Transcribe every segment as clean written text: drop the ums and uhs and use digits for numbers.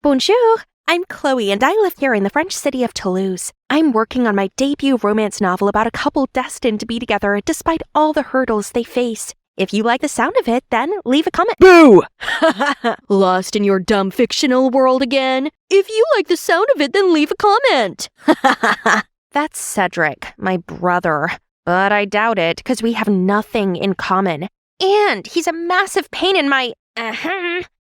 Bonjour! I'm Chloe and I live here in the French city of Toulouse. I'm working on my debut romance novel about a couple destined to be together despite all the hurdles they face. If you like the sound of it, then leave a comment. Boo! Lost in your dumb fictional world again? If you like the sound of it, then leave a comment. That's Cedric, my brother. But I doubt it, because we have nothing in common. And he's a massive pain in my...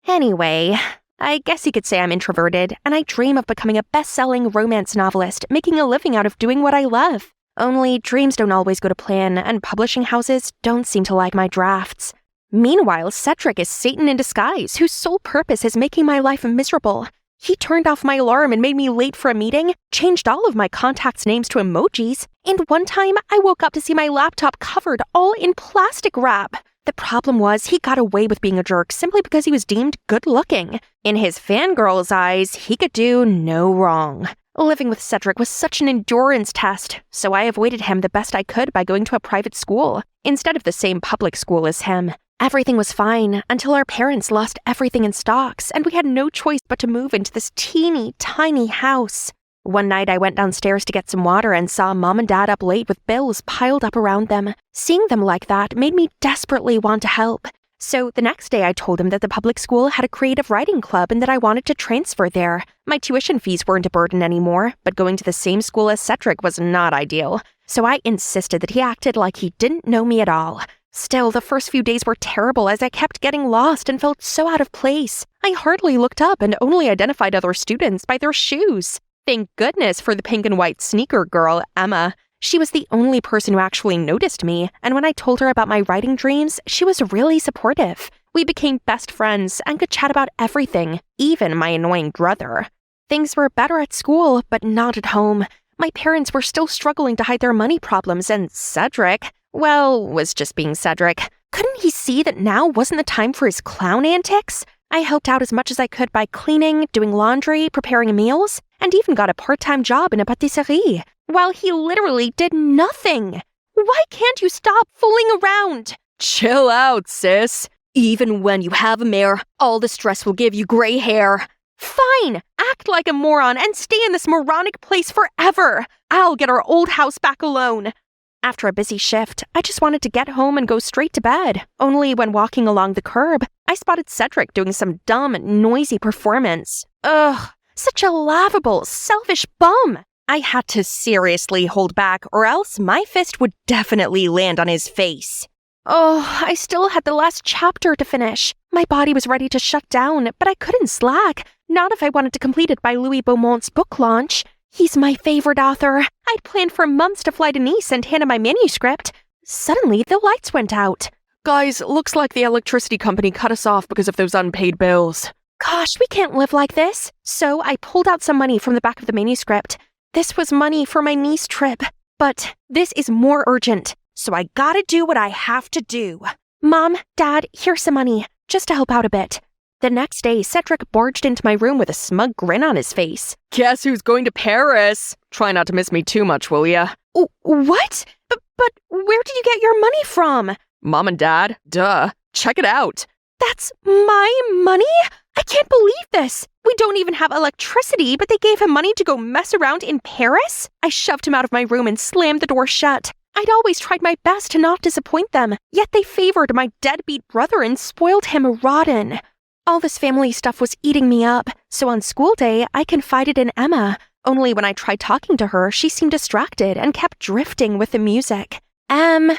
Anyway, I guess you could say I'm introverted, and I dream of becoming a best-selling romance novelist, making a living out of doing what I love. Only dreams don't always go to plan, and publishing houses don't seem to like my drafts. Meanwhile, Cedric is Satan in disguise, whose sole purpose is making my life miserable. He turned off my alarm and made me late for a meeting, changed all of my contacts' names to emojis, and one time I woke up to see my laptop covered all in plastic wrap. The problem was he got away with being a jerk simply because he was deemed good-looking. In his fangirl's eyes, he could do no wrong. Living with Cedric was such an endurance test, so I avoided him the best I could by going to a private school, instead of the same public school as him. Everything was fine until our parents lost everything in stocks, and we had no choice but to move into this teeny tiny house. One night I went downstairs to get some water and saw Mom and Dad up late with bills piled up around them. Seeing them like that made me desperately want to help. So the next day I told him that the public school had a creative writing club and that I wanted to transfer there. My tuition fees weren't a burden anymore, but going to the same school as Cedric was not ideal. So I insisted that he acted like he didn't know me at all. Still, the first few days were terrible as I kept getting lost and felt so out of place. I hardly looked up and only identified other students by their shoes. Thank goodness for the pink and white sneaker girl, Emma. She was the only person who actually noticed me, and when I told her about my writing dreams, she was really supportive. We became best friends and could chat about everything, even my annoying brother. Things were better at school, but not at home. My parents were still struggling to hide their money problems, and Cedric, well, was just being Cedric. Couldn't he see that now wasn't the time for his clown antics? I helped out as much as I could by cleaning, doing laundry, preparing meals, and even got a part-time job in a patisserie, while he literally did nothing. Why can't you stop fooling around? Chill out, sis. Even when you have a mare, all the stress will give you gray hair. Fine, act like a moron and stay in this moronic place forever. I'll get our old house back alone. After a busy shift, I just wanted to get home and go straight to bed. Only when walking along the curb, I spotted Cedric doing some dumb, noisy performance. Ugh, such a laughable, selfish bum. I had to seriously hold back, or else my fist would definitely land on his face. Oh, I still had the last chapter to finish. My body was ready to shut down, but I couldn't slack. Not if I wanted to complete it by Louis Beaumont's book launch. He's my favorite author. I'd planned for months to fly to Nice and hand him my manuscript. Suddenly, the lights went out. Guys, looks like the electricity company cut us off because of those unpaid bills. Gosh, we can't live like this. So I pulled out some money from the back of the manuscript. This was money for my Nice trip. But this is more urgent, so I gotta do what I have to do. Mom, Dad, here's some money, just to help out a bit. The next day, Cedric barged into my room with a smug grin on his face. Guess who's going to Paris? Try not to miss me too much, will ya? What? But where did you get your money from? Mom and Dad, duh. Check it out. That's my money? I can't believe this. We don't even have electricity, but they gave him money to go mess around in Paris? I shoved him out of my room and slammed the door shut. I'd always tried my best to not disappoint them, yet they favored my deadbeat brother and spoiled him rotten. All this family stuff was eating me up, so on school day, I confided in Emma. Only when I tried talking to her, she seemed distracted and kept drifting with the music. Em,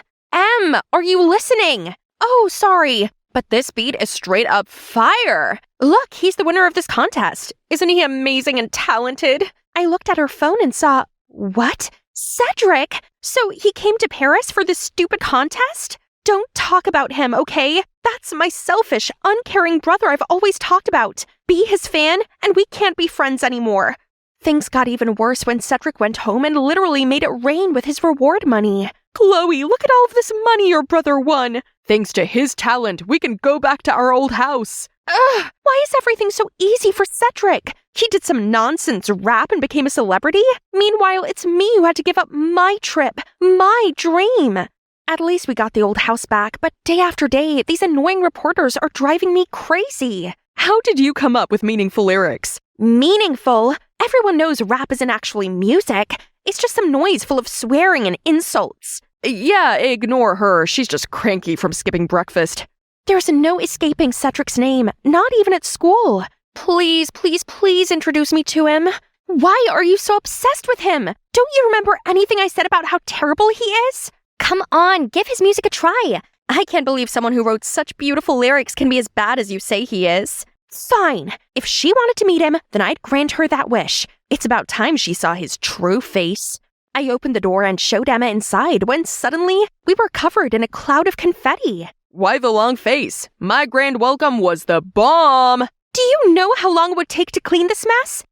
are you listening? Oh, sorry, but this beat is straight up fire. Look, he's the winner of this contest. Isn't he amazing and talented? I looked at her phone and saw, what? Cedric? So he came to Paris for this stupid contest? Don't talk about him, okay? That's my selfish, uncaring brother I've always talked about. Be his fan, and we can't be friends anymore. Things got even worse when Cedric went home and literally made it rain with his reward money. Chloe, look at all of this money your brother won. Thanks to his talent, we can go back to our old house. Ugh, why is everything so easy for Cedric? He did some nonsense rap and became a celebrity. Meanwhile, it's me who had to give up my trip, my dream. At least we got the old house back, but day after day, these annoying reporters are driving me crazy. How did you come up with meaningful lyrics? Meaningful? Everyone knows rap isn't actually music. It's just some noise full of swearing and insults. Yeah, ignore her. She's just cranky from skipping breakfast. There's no escaping Cedric's name, not even at school. Please, please, please introduce me to him. Why are you so obsessed with him? Don't you remember anything I said about how terrible he is? Come on, give his music a try. I can't believe someone who wrote such beautiful lyrics can be as bad as you say he is. Fine. If she wanted to meet him, then I'd grant her that wish. It's about time she saw his true face. I opened the door and showed Emma inside when suddenly we were covered in a cloud of confetti. Why the long face? My grand welcome was the bomb! Do you know how long it would take to clean this mess?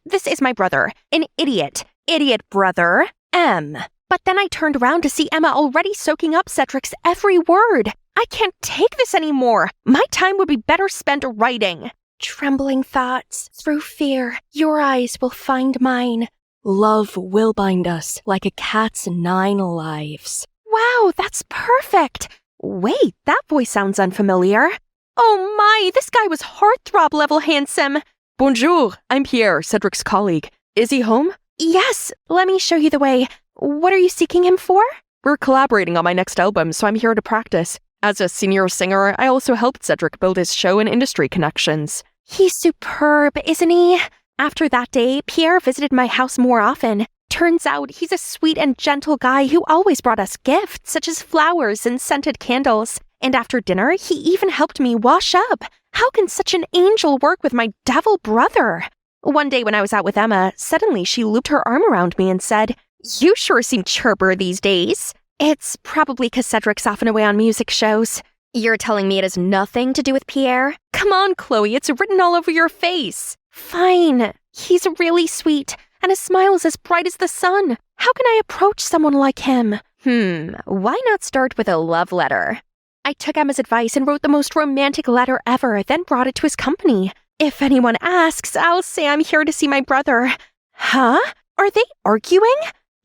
This is my brother. An idiot. Idiot brother. But then I turned around to see Emma already soaking up Cedric's every word. I can't take this anymore. My time would be better spent writing. Trembling thoughts, through fear, your eyes will find mine. Love will bind us like a cat's 9 lives. Wow, that's perfect. Wait, that voice sounds unfamiliar. Oh my, this guy was heartthrob level handsome. Bonjour, I'm Pierre, Cedric's colleague. Is he home? Yes, let me show you the way. What are you seeking him for? We're collaborating on my next album, so I'm here to practice. As a senior singer, I also helped Cedric build his show and industry connections. He's superb, isn't he? After that day, Pierre visited my house more often. Turns out he's a sweet and gentle guy who always brought us gifts, such as flowers and scented candles. And after dinner, he even helped me wash up. How can such an angel work with my devil brother? One day when I was out with Emma, suddenly she looped her arm around me and said, "You sure seem chirper these days." It's probably because Cedric's often away on music shows. You're telling me it has nothing to do with Pierre? Come on, Chloe, it's written all over your face. Fine. He's really sweet, and his smile is as bright as the sun. How can I approach someone like him? Why not start with a love letter? I took Emma's advice and wrote the most romantic letter ever, then brought it to his company. If anyone asks, I'll say I'm here to see my brother. Huh? Are they arguing?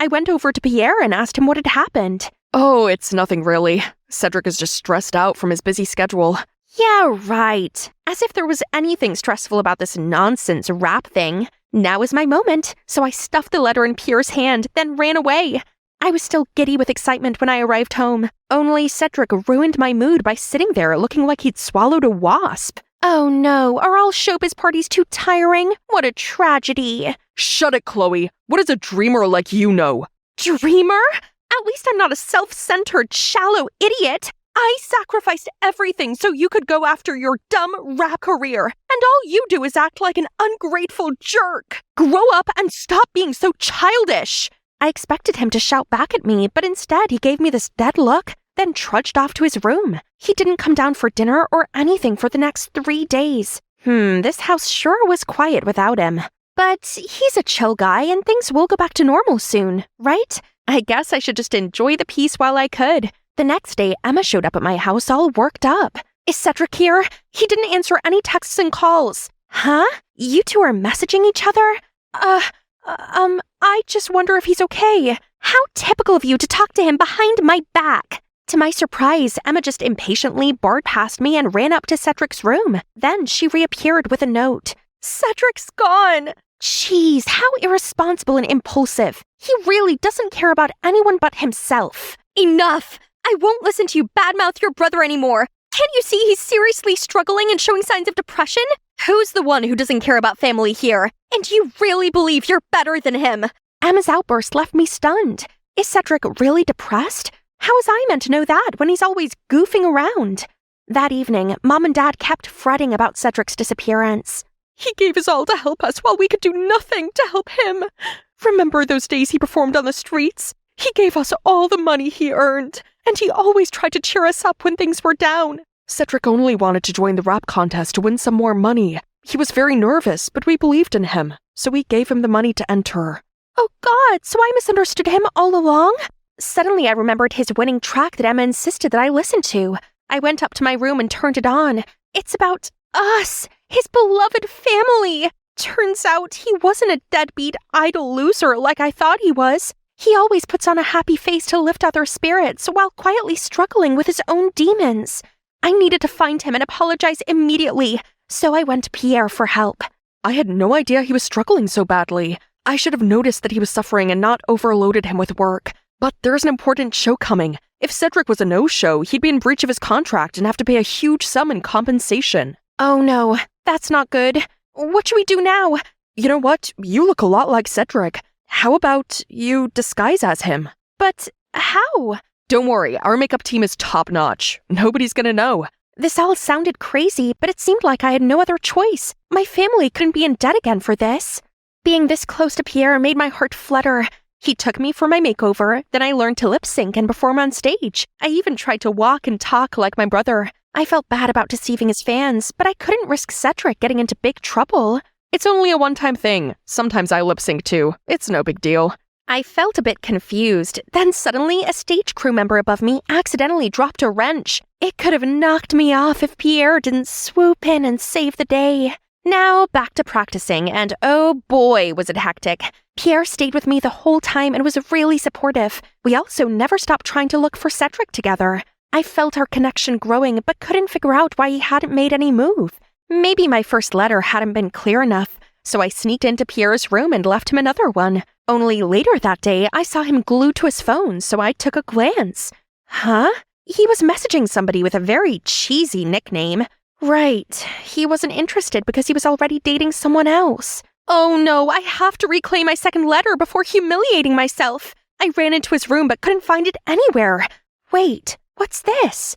I went over to Pierre and asked him what had happened. Oh, it's nothing really. Cedric is just stressed out from his busy schedule. Yeah, right. As if there was anything stressful about this nonsense rap thing. Now is my moment, so I stuffed the letter in Pierre's hand, then ran away. I was still giddy with excitement when I arrived home. Only Cedric ruined my mood by sitting there looking like he'd swallowed a wasp. Oh no, are all showbiz parties too tiring? What a tragedy. Shut it, Chloe. What does a dreamer like you know? Dreamer? At least I'm not a self-centered, shallow idiot. I sacrificed everything so you could go after your dumb rap career, and all you do is act like an ungrateful jerk. Grow up and stop being so childish. I expected him to shout back at me, but instead he gave me this dead look, then trudged off to his room. He didn't come down for dinner or anything for the next 3 days. This house sure was quiet without him. But he's a chill guy and things will go back to normal soon, right? I guess I should just enjoy the peace while I could. The next day, Emma showed up at my house all worked up. Is Cedric here? He didn't answer any texts and calls. Huh? You two are messaging each other? I just wonder if he's okay. How typical of you to talk to him behind my back. To my surprise, Emma just impatiently barred past me and ran up to Cedric's room. Then she reappeared with a note. Cedric's gone. Jeez, how irresponsible and impulsive. He really doesn't care about anyone but himself. Enough! I won't listen to you badmouth your brother anymore. Can't you see he's seriously struggling and showing signs of depression? Who's the one who doesn't care about family here? And you really believe you're better than him? Emma's outburst left me stunned. Is Cedric really depressed? How was I meant to know that when he's always goofing around? That evening, Mom and Dad kept fretting about Cedric's disappearance. He gave his all to help us while we could do nothing to help him. Remember those days he performed on the streets? He gave us all the money he earned, and he always tried to cheer us up when things were down. Cedric only wanted to join the rap contest to win some more money. He was very nervous, but we believed in him, so we gave him the money to enter. Oh God, so I misunderstood him all along? Suddenly I remembered his winning track that Emma insisted that I listen to. I went up to my room and turned it on. It's about us, his beloved family. Turns out he wasn't a deadbeat, idle loser like I thought he was. He always puts on a happy face to lift others' spirits while quietly struggling with his own demons. I needed to find him and apologize immediately, so I went to Pierre for help. I had no idea he was struggling so badly. I should have noticed that he was suffering and not overloaded him with work. But there's an important show coming. If Cedric was a no-show, he'd be in breach of his contract and have to pay a huge sum in compensation. Oh no, that's not good. What should we do now? You know what? You look a lot like Cedric. How about you disguise as him? But how? Don't worry, our makeup team is top-notch. Nobody's gonna know. This all sounded crazy, but it seemed like I had no other choice. My family couldn't be in debt again for this. Being this close to Pierre made my heart flutter. He took me for my makeover, then I learned to lip sync and perform on stage. I even tried to walk and talk like my brother. I felt bad about deceiving his fans, but I couldn't risk Cedric getting into big trouble. It's only a one-time thing. Sometimes I lip sync too. It's no big deal. I felt a bit confused. Then suddenly, a stage crew member above me accidentally dropped a wrench. It could have knocked me off if Pierre didn't swoop in and save the day. Now, back to practicing, and oh boy, was it hectic. Pierre stayed with me the whole time and was really supportive. We also never stopped trying to look for Cedric together. I felt our connection growing, but couldn't figure out why he hadn't made any move. Maybe my first letter hadn't been clear enough, so I sneaked into Pierre's room and left him another one. Only later that day, I saw him glued to his phone, so I took a glance. Huh? He was messaging somebody with a very cheesy nickname. Right, he wasn't interested because he was already dating someone else. Oh no, I have to reclaim my second letter before humiliating myself. I ran into his room but couldn't find it anywhere. Wait, what's this?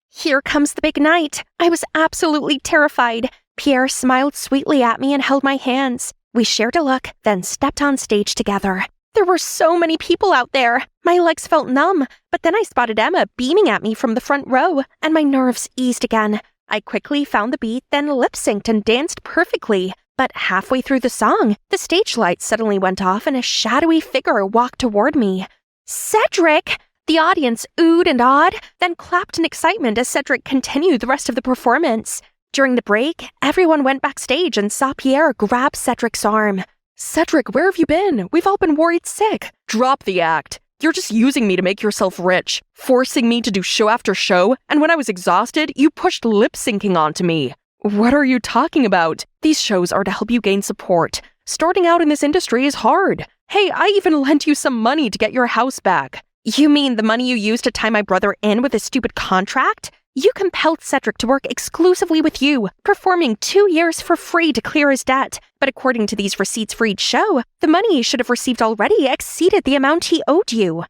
Here comes the big night. I was absolutely terrified. Pierre smiled sweetly at me and held my hands. We shared a look, then stepped on stage together. There were so many people out there. My legs felt numb, but then I spotted Emma beaming at me from the front row, and my nerves eased again. I quickly found the beat, then lip-synced and danced perfectly. But halfway through the song, the stage lights suddenly went off and a shadowy figure walked toward me. Cedric! The audience oohed and awed, then clapped in excitement as Cedric continued the rest of the performance. During the break, everyone went backstage and saw Pierre grab Cedric's arm. Cedric, where have you been? We've all been worried sick. Drop the act. You're just using me to make yourself rich, forcing me to do show after show, and when I was exhausted, you pushed lip-syncing onto me. What are you talking about? These shows are to help you gain support. Starting out in this industry is hard. Hey, I even lent you some money to get your house back. You mean the money you used to tie my brother in with his stupid contract? You compelled Cedric to work exclusively with you, performing 2 years for free to clear his debt. But according to these receipts for each show, the money he should have received already exceeded the amount he owed you.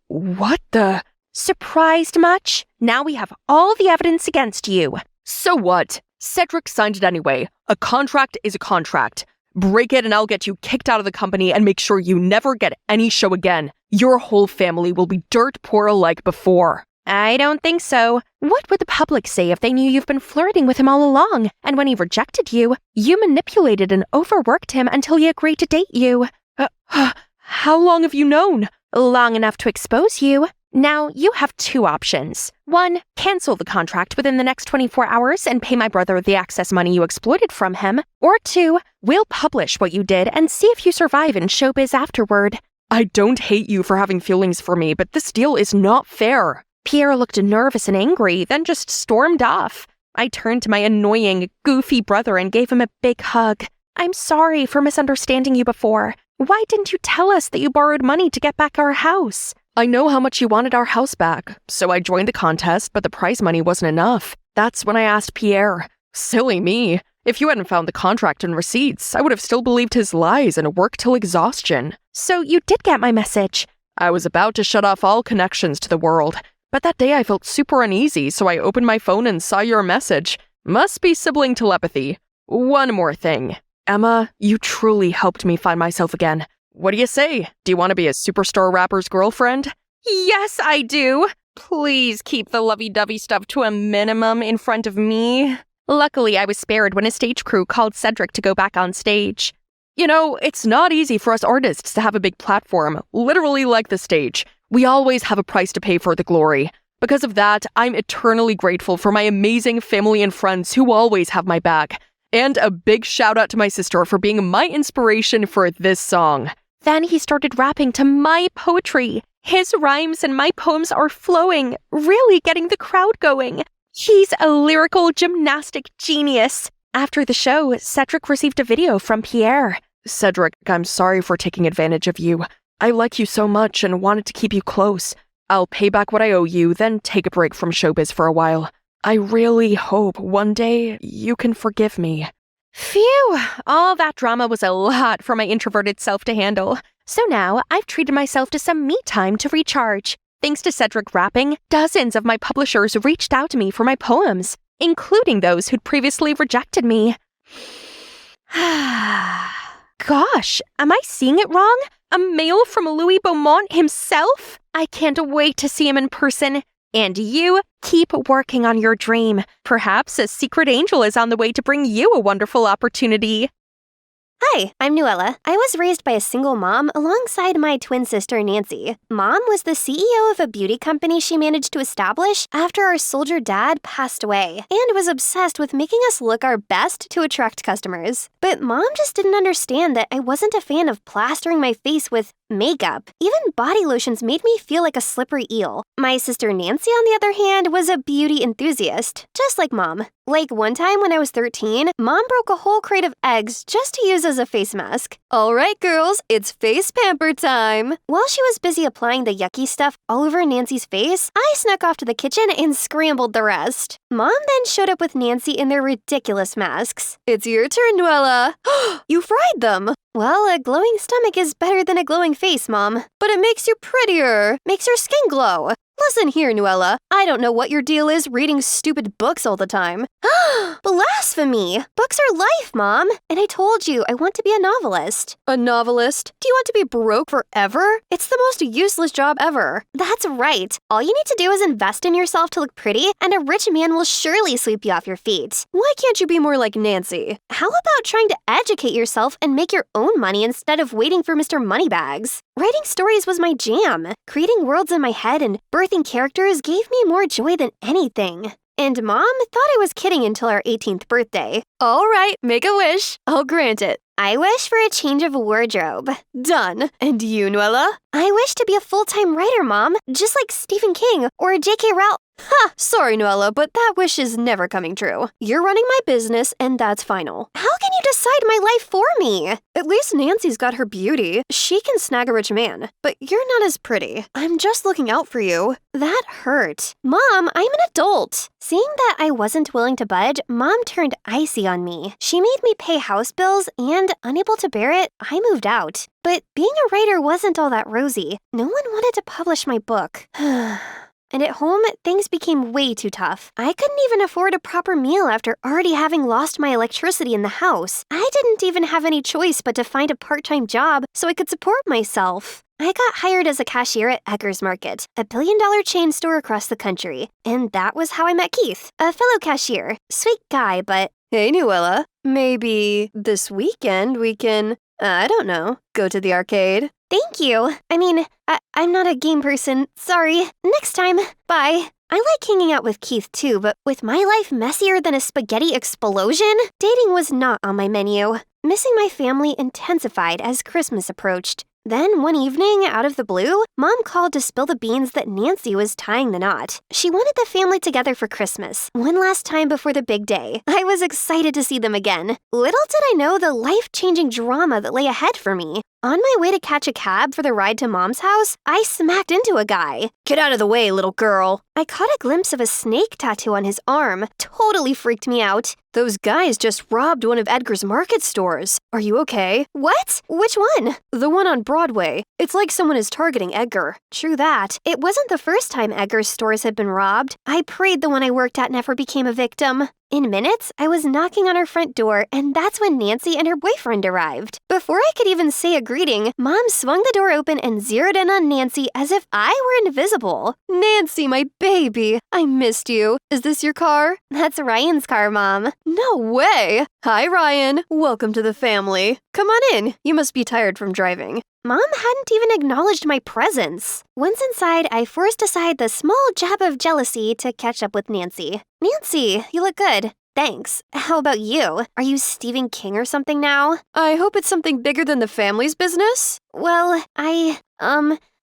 What the? Surprised much? Now we have all the evidence against you. So what? Cedric signed it anyway. A contract is a contract. Break it and I'll get you kicked out of the company and make sure you never get any show again. Your whole family will be dirt poor like before. I don't think so. What would the public say if they knew you've been flirting with him all along, and when he rejected you, you manipulated and overworked him until he agreed to date you? How long have you known? Long enough to expose you. Now, you have 2 options. 1, cancel the contract within the next 24 hours and pay my brother the excess money you exploited from him. Or 2, we'll publish what you did and see if you survive in showbiz afterward. I don't hate you for having feelings for me, but this deal is not fair. Pierre looked nervous and angry, then just stormed off. I turned to my annoying, goofy brother and gave him a big hug. I'm sorry for misunderstanding you before. Why didn't you tell us that you borrowed money to get back our house? I know how much you wanted our house back, so I joined the contest, but the prize money wasn't enough. That's when I asked Pierre. Silly me. If you hadn't found the contract and receipts, I would have still believed his lies and worked till exhaustion. So you did get my message. I was about to shut off all connections to the world. But that day I felt super uneasy, so I opened my phone and saw your message. Must be sibling telepathy. One more thing. Emma, you truly helped me find myself again. What do you say? Do you want to be a superstar rapper's girlfriend? Yes, I do. Please keep the lovey-dovey stuff to a minimum in front of me. Luckily, I was spared when a stage crew called Cedric to go back on stage. You know, it's not easy for us artists to have a big platform, literally like the stage. We always have a price to pay for the glory. Because of that, I'm eternally grateful for my amazing family and friends who always have my back. And a big shout out to my sister for being my inspiration for this song. Then he started rapping to my poetry. His rhymes and my poems are flowing, really getting the crowd going. He's a lyrical gymnastic genius. After the show, Cedric received a video from Pierre. Cedric, I'm sorry for taking advantage of you. I like you so much and wanted to keep you close. I'll pay back what I owe you, then take a break from showbiz for a while. I really hope one day you can forgive me. Phew, all that drama was a lot for my introverted self to handle. So now I've treated myself to some me time to recharge. Thanks to Cedric rapping, dozens of my publishers reached out to me for my poems, including those who'd previously rejected me. Gosh, am I seeing it wrong? A mail from Louis Beaumont himself? I can't wait to see him in person. And you, keep working on your dream. Perhaps a secret angel is on the way to bring you a wonderful opportunity. Hi, I'm Nuella. I was raised by a single mom alongside my twin sister, Nancy. Mom was the CEO of a beauty company she managed to establish after our soldier dad passed away and was obsessed with making us look our best to attract customers. But Mom just didn't understand that I wasn't a fan of plastering my face with makeup. Even body lotions made me feel like a slippery eel. My sister Nancy, on the other hand, was a beauty enthusiast, just like Mom. Like one time when I was 13, Mom broke a whole crate of eggs just to use as a face mask. All right, girls, it's face pamper time. While she was busy applying the yucky stuff all over Nancy's face, I snuck off to the kitchen and scrambled the rest. Mom then showed up with Nancy in their ridiculous masks. It's your turn, Nuella. You fried them. Well, a glowing stomach is better than a glowing face, Mom. But it makes you prettier. Makes your skin glow. Listen here, Nuella. I don't know what your deal is reading stupid books all the time. Blasphemy! Books are life, Mom. And I told you I want to be a novelist. A novelist? Do you want to be broke forever? It's the most useless job ever. That's right. All you need to do is invest in yourself to look pretty, and a rich man will surely sweep you off your feet. Why can't you be more like Nancy? How about trying to educate yourself and make your own money instead of waiting for Mr. Moneybags? Writing stories was my jam. Creating worlds in my head and birthing characters gave me more joy than anything. And Mom thought I was kidding until our 18th birthday. All right, make a wish. I'll grant it. I wish for a change of wardrobe. Done. And you, Nuella? I wish to be a full-time writer, Mom, just like Stephen King or J.K. Rowling. Ha! Sorry, Nuella, but that wish is never coming true. You're running my business, and that's final. How can you decide my life for me? At least Nancy's got her beauty. She can snag a rich man. But you're not as pretty. I'm just looking out for you. That hurt. Mom, I'm an adult. Seeing that I wasn't willing to budge, Mom turned icy on me. She made me pay house bills, and unable to bear it, I moved out. But being a writer wasn't all that rosy. No one wanted to publish my book. And at home, things became way too tough. I couldn't even afford a proper meal after already having lost my electricity in the house. I didn't even have any choice but to find a part-time job so I could support myself. I got hired as a cashier at Eggers Market, a billion-dollar chain store across the country. And that was how I met Keith, a fellow cashier. Sweet guy, but... Hey, Nuella, maybe this weekend we can, I don't know, go to the arcade? Thank you. I mean, I'm not a game person. Sorry. Next time. Bye. I like hanging out with Keith too, but with my life messier than a spaghetti explosion, dating was not on my menu. Missing my family intensified as Christmas approached. Then, one evening, out of the blue, Mom called to spill the beans that Nancy was tying the knot. She wanted the family together for Christmas, one last time before the big day. I was excited to see them again. Little did I know the life-changing drama that lay ahead for me. On my way to catch a cab for the ride to Mom's house, I smacked into a guy. Get out of the way, little girl. I caught a glimpse of a snake tattoo on his arm. Totally freaked me out. Those guys just robbed one of Edgar's Market stores. Are you okay? What? Which one? The one on Broadway. It's like someone is targeting Edgar. True that. It wasn't the first time Edgar's stores had been robbed. I prayed the one I worked at never became a victim. In minutes, I was knocking on her front door, and that's when Nancy and her boyfriend arrived. Before I could even say a greeting, Mom swung the door open and zeroed in on Nancy as if I were invisible. Nancy, my baby, I missed you. Is this your car? That's Ryan's car, Mom. No way! Hi, Ryan. Welcome to the family. Come on in. You must be tired from driving. Mom hadn't even acknowledged my presence. Once inside, I forced aside the small jab of jealousy to catch up with Nancy. Nancy, you look good. Thanks. How about you? Are you Stephen King or something now? I hope it's something bigger than the family's business. Well,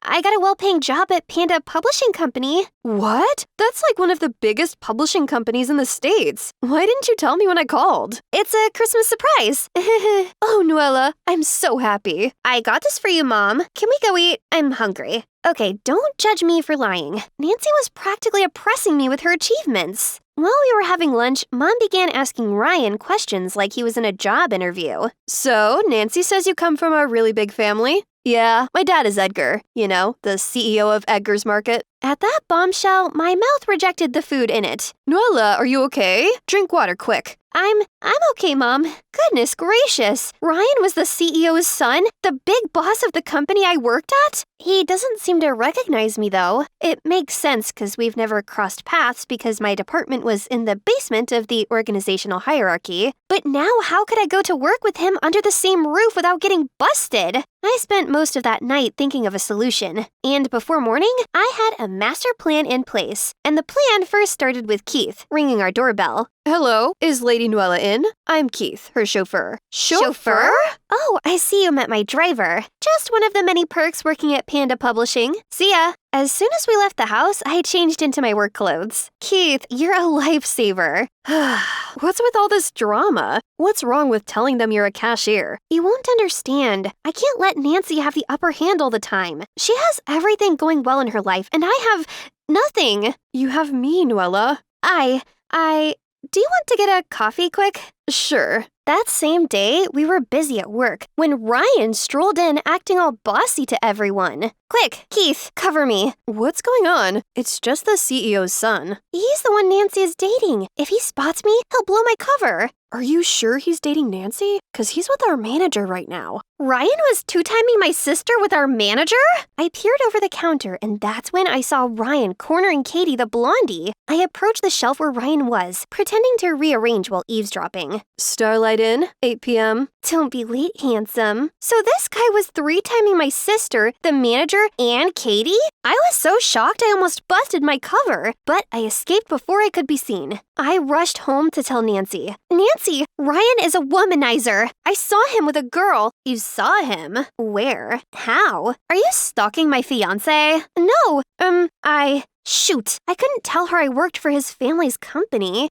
I got a well-paying job at Panda Publishing Company. What? That's like one of the biggest publishing companies in the States. Why didn't you tell me when I called? It's a Christmas surprise. Oh, Noella, I'm so happy. I got this for you, Mom. Can we go eat? I'm hungry. Okay, don't judge me for lying. Nancy was practically oppressing me with her achievements. While we were having lunch, Mom began asking Ryan questions like he was in a job interview. So, Nancy says you come from a really big family? Yeah, my dad is Edgar, you know, the CEO of Edgar's Market. At that bombshell, my mouth rejected the food in it. Noella, are you okay? Drink water quick. I'm okay, Mom. Goodness gracious. Ryan was the CEO's son, the big boss of the company I worked at? He doesn't seem to recognize me, though. It makes sense because we've never crossed paths because my department was in the basement of the organizational hierarchy. But now how could I go to work with him under the same roof without getting busted? I spent most of that night thinking of a solution. And before morning, I had a master plan in place. And the plan first started with Keith ringing our doorbell. Hello, is Lady Noella in? I'm Keith, her chauffeur. Chauffeur? Oh, I see you met my driver. Just one of the many perks working at Panda Publishing. See ya. As soon as we left the house, I changed into my work clothes. Keith, you're a lifesaver. What's with all this drama? What's wrong with telling them you're a cashier? You won't understand. I can't let Nancy have the upper hand all the time. She has everything going well in her life, and I have nothing. You have me, Noella. Do you want to get a coffee quick? Sure. That same day, we were busy at work when Ryan strolled in acting all bossy to everyone. Quick, Keith, cover me. What's going on? It's just the CEO's son. He's the one Nancy is dating. If he spots me, he'll blow my cover. Are you sure he's dating Nancy? Because he's with our manager right now. Ryan was two-timing my sister with our manager? I peered over the counter, and that's when I saw Ryan cornering Katie the blondie. I approached the shelf where Ryan was, pretending to rearrange while eavesdropping. Starlight in, 8 p.m. Don't be late, handsome. So this guy was three-timing my sister, the manager, and Katie? I was so shocked I almost busted my cover, but I escaped before I could be seen. I rushed home to tell Nancy. Nancy, Ryan is a womanizer. I saw him with a girl. You saw him? Where? How? Are you stalking my fiancé? No, Shoot, I couldn't tell her I worked for his family's company.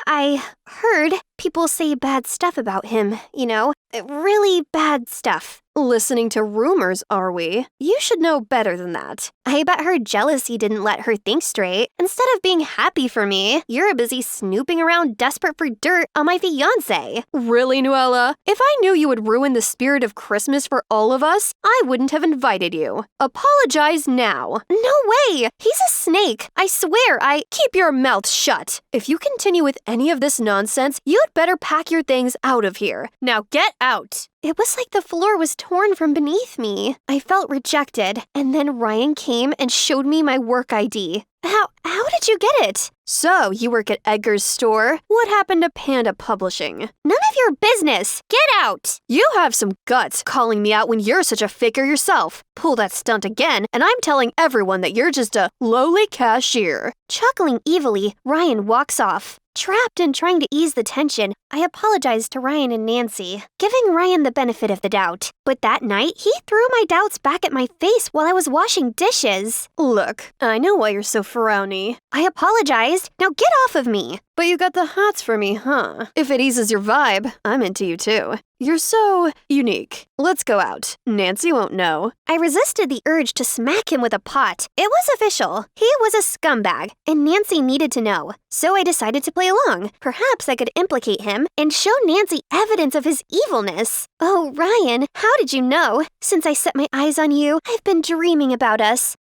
I heard people say bad stuff about him, you know, really bad stuff. Listening to rumors, are we? You should know better than that. I bet her jealousy didn't let her think straight. Instead of being happy for me, you're busy snooping around desperate for dirt on my fiancé. Really, Noella? If I knew you would ruin the spirit of Christmas for all of us, I wouldn't have invited you. Apologize now. No way! He's a snake. I swear, Keep your mouth shut. If you continue with any of this nonsense, you'd better pack your things out of here. Now get out. It was like the floor was torn from beneath me. I felt rejected, and then Ryan came and showed me my work ID. How did you get it? So, you work at Edgar's store? What happened to Panda Publishing? None of your business! Get out! You have some guts calling me out when you're such a faker yourself. Pull that stunt again, and I'm telling everyone that you're just a lowly cashier. Chuckling evilly, Ryan walks off. Trapped and trying to ease the tension, I apologized to Ryan and Nancy, giving Ryan the benefit of the doubt. But that night, he threw my doubts back at my face while I was washing dishes. Look, I know why you're so frowny. I apologized. Now get off of me. But you got the hots for me, huh? If it eases your vibe, I'm into you too. You're so unique. Let's go out. Nancy won't know. I resisted the urge to smack him with a pot. It was official. He was a scumbag, and Nancy needed to know. So I decided to play along. Perhaps I could implicate him and show Nancy evidence of his evilness. Oh, Ryan, how did you know? Since I set my eyes on you, I've been dreaming about us.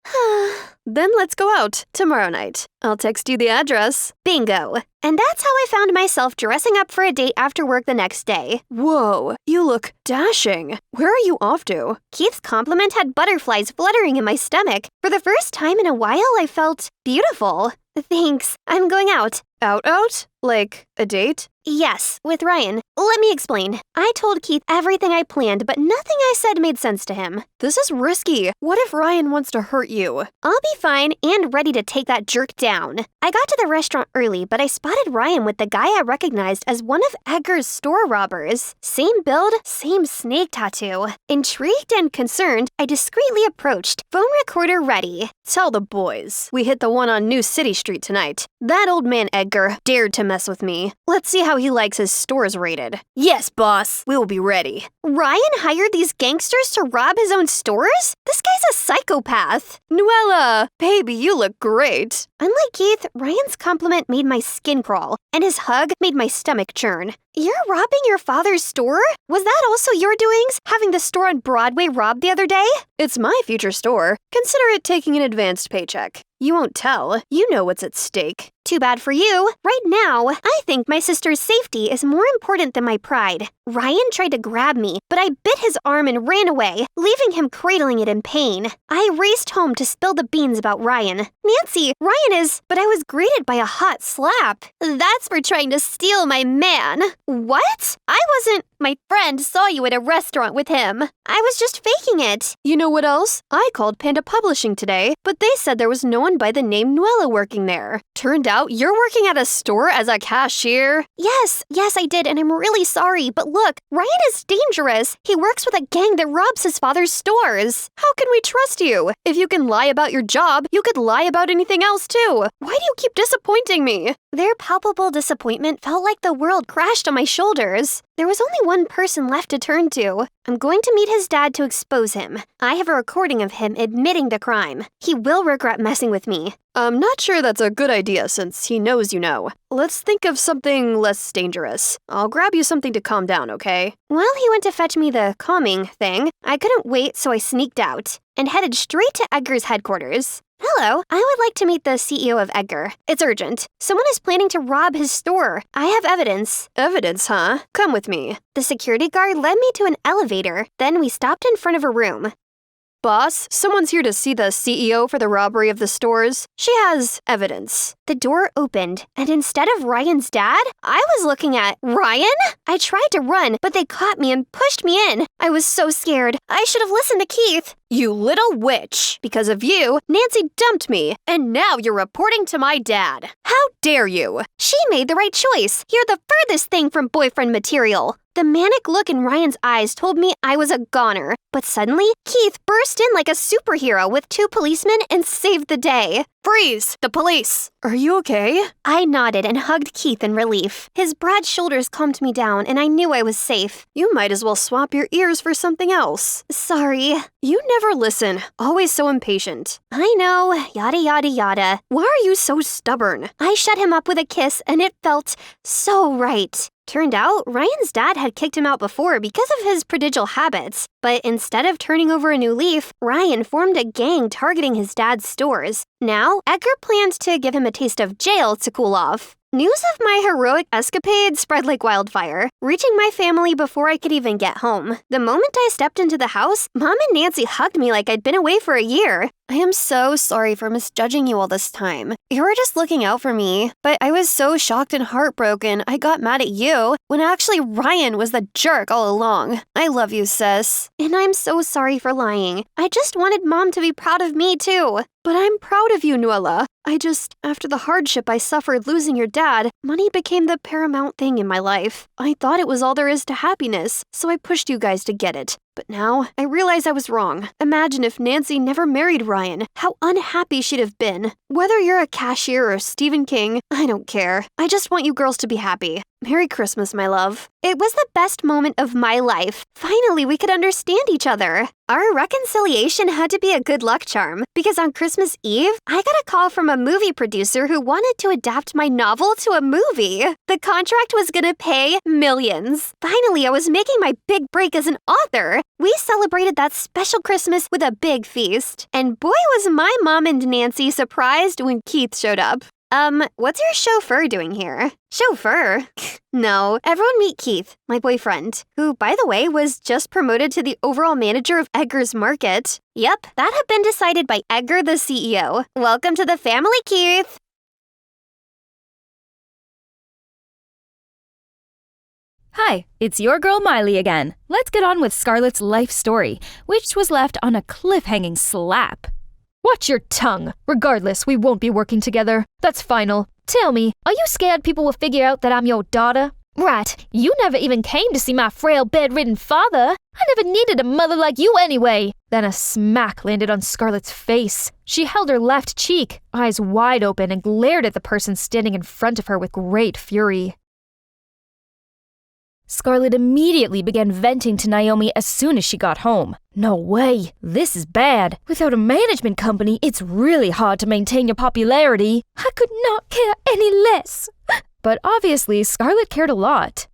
Then let's go out tomorrow night. I'll text you the address. Bingo. And that's how I found myself dressing up for a date after work the next day. Whoa, you look dashing. Where are you off to? Keith's compliment had butterflies fluttering in my stomach. For the first time in a while, I felt beautiful. Thanks. I'm going out. Out? Like, a date? Yes, with Ryan. Let me explain. I told Keith everything I planned, but nothing I said made sense to him. This is risky. What if Ryan wants to hurt you? I'll be fine and ready to take that jerk down. I got to the restaurant early, but I spotted Ryan with the guy I recognized as one of Edgar's store robbers. Same build, same snake tattoo. Intrigued and concerned, I discreetly approached, phone recorder ready. Tell the boys. We hit the one on New City Street tonight. That old man Edgar dared to mess with me. Let's see how he likes his stores rated. Yes, boss. We will be ready. Ryan hired these gangsters to rob his own stores? This guy's a psychopath. Nuella, baby, you look great. Unlike Keith, Ryan's compliment made my skin crawl, and his hug made my stomach churn. You're robbing your father's store? Was that also your doings, having the store on Broadway robbed the other day? It's my future store. Consider it taking an advanced paycheck. You won't tell. You know what's at stake. Too bad for you. Right now, I think my sister's safety is more important than my pride. Ryan tried to grab me, but I bit his arm and ran away, leaving him cradling it in pain. I raced home to spill the beans about Ryan. Nancy, Ryan is, but I was greeted by a hot slap. That's for trying to steal my man. What? I wasn't. My friend saw you at a restaurant with him. I was just faking it. You know what else? I called Panda Publishing today, but they said there was no one by the name Nuella working there. Turned out you're working at a store as a cashier? Yes, I did, and I'm really sorry, but look, Ryan is dangerous. He works with a gang that robs his father's stores. How can we trust you? If you can lie about your job, you could lie about anything else too. Why do you keep disappointing me? Their palpable disappointment felt like the world crashed on my shoulders. There was only one person left to turn to. I'm going to meet his dad to expose him. I have a recording of him admitting to crime. He will regret messing with me. I'm not sure that's a good idea since he knows you know. Let's think of something less dangerous. I'll grab you something to calm down, okay? While he went to fetch me the calming thing, I couldn't wait, so I sneaked out and headed straight to Edgar's headquarters. Hello, I would like to meet the CEO of Edgar. It's urgent. Someone is planning to rob his store. I have evidence. Evidence, huh? Come with me. The security guard led me to an elevator. Then we stopped in front of a room. Boss, someone's here to see the CEO for the robbery of the stores. She has evidence. The door opened, and instead of Ryan's dad, I was looking at Ryan? I tried to run, but they caught me and pushed me in. I was so scared. I should have listened to Keith. You little witch! Because of you, Nancy dumped me, and now you're reporting to my dad. How dare you? She made the right choice. You're the furthest thing from boyfriend material. The manic look in Ryan's eyes told me I was a goner. But suddenly, Keith burst in like a superhero with 2 policemen and saved the day. Freeze! The police! Are you okay? I nodded and hugged Keith in relief. His broad shoulders calmed me down, and I knew I was safe. You might as well swap your ears for something else. Sorry. You never listen. Always so impatient. I know. Yada yada yada. Why are you so stubborn? I shut him up with a kiss, and it felt so right. Turned out, Ryan's dad had kicked him out before because of his prodigal habits. But instead of turning over a new leaf, Ryan formed a gang targeting his dad's stores. Now, Edgar planned to give him a taste of jail to cool off. News of my heroic escapade spread like wildfire, reaching my family before I could even get home. The moment I stepped into the house, Mom and Nancy hugged me like I'd been away for a year. I am so sorry for misjudging you all this time. You were just looking out for me, but I was so shocked and heartbroken I got mad at you when actually Ryan was the jerk all along. I love you, sis. And I'm so sorry for lying. I just wanted Mom to be proud of me too. But I'm proud of you, Nuella. After the hardship I suffered losing your dad, money became the paramount thing in my life. I thought it was all there is to happiness, so I pushed you guys to get it. But now, I realize I was wrong. Imagine if Nancy never married Ryan, how unhappy she'd have been. Whether you're a cashier or Stephen King, I don't care. I just want you girls to be happy. Merry Christmas, my love. It was the best moment of my life. Finally, we could understand each other. Our reconciliation had to be a good luck charm, because on Christmas Eve, I got a call from a movie producer who wanted to adapt my novel to a movie. The contract was gonna pay millions. Finally, I was making my big break as an author. We celebrated that special Christmas with a big feast. And boy was my mom and Nancy surprised when Keith showed up. What's your chauffeur doing here? Chauffeur? No, everyone meet Keith, my boyfriend, who, by the way, was just promoted to the overall manager of Edgar's Market. Yep, that had been decided by Edgar, the CEO. Welcome to the family, Keith. Hi, it's your girl Miley again. Let's get on with Scarlett's life story, which was left on a cliffhanging slap. Watch your tongue. Regardless, we won't be working together. That's final. Tell me, are you scared people will figure out that I'm your daughter? Right, you never even came to see my frail, bedridden father. I never needed a mother like you anyway. Then a smack landed on Scarlett's face. She held her left cheek, eyes wide open, and glared at the person standing in front of her with great fury. Scarlett immediately began venting to Naomi as soon as she got home. No way, this is bad. Without a management company, it's really hard to maintain your popularity. I could not care any less. But obviously, Scarlett cared a lot.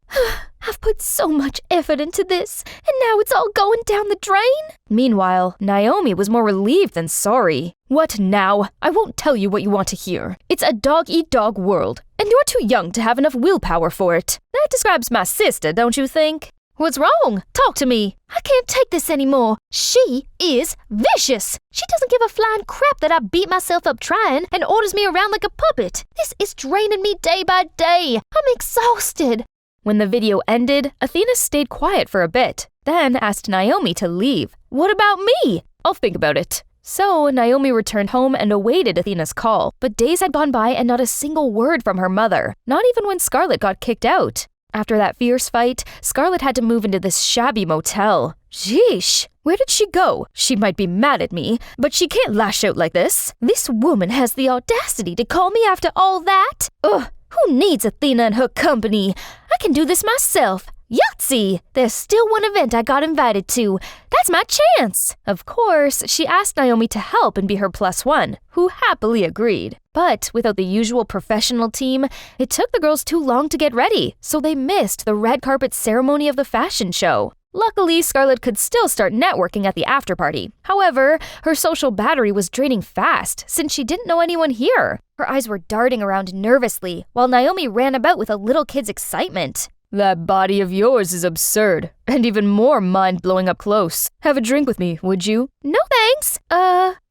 I've put so much effort into this, and now it's all going down the drain? Meanwhile, Naomi was more relieved than sorry. What now? I won't tell you what you want to hear. It's a dog-eat-dog world, and you're too young to have enough willpower for it. That describes my sister, don't you think? What's wrong? Talk to me. I can't take this anymore. She is vicious. She doesn't give a flying crap that I beat myself up trying and orders me around like a puppet. This is draining me day by day. I'm exhausted. When the video ended, Athena stayed quiet for a bit, then asked Naomi to leave. What about me? I'll think about it. So Naomi returned home and awaited Athena's call, but days had gone by and not a single word from her mother, not even when Scarlett got kicked out. After that fierce fight, Scarlett had to move into this shabby motel. Sheesh, where did she go? She might be mad at me, but she can't lash out like this. This woman has the audacity to call me after all that? Ugh, who needs Athena and her company? I can do this myself. Yahtzee! There's still one event I got invited to. That's my chance! Of course, she asked Naomi to help and be her +1, who happily agreed. But without the usual professional team, it took the girls too long to get ready, so they missed the red carpet ceremony of the fashion show. Luckily, Scarlett could still start networking at the after-party. However, her social battery was draining fast, since she didn't know anyone here. Her eyes were darting around nervously, while Naomi ran about with a little kid's excitement. That body of yours is absurd, and even more mind-blowing up close. Have a drink with me, would you? No thanks.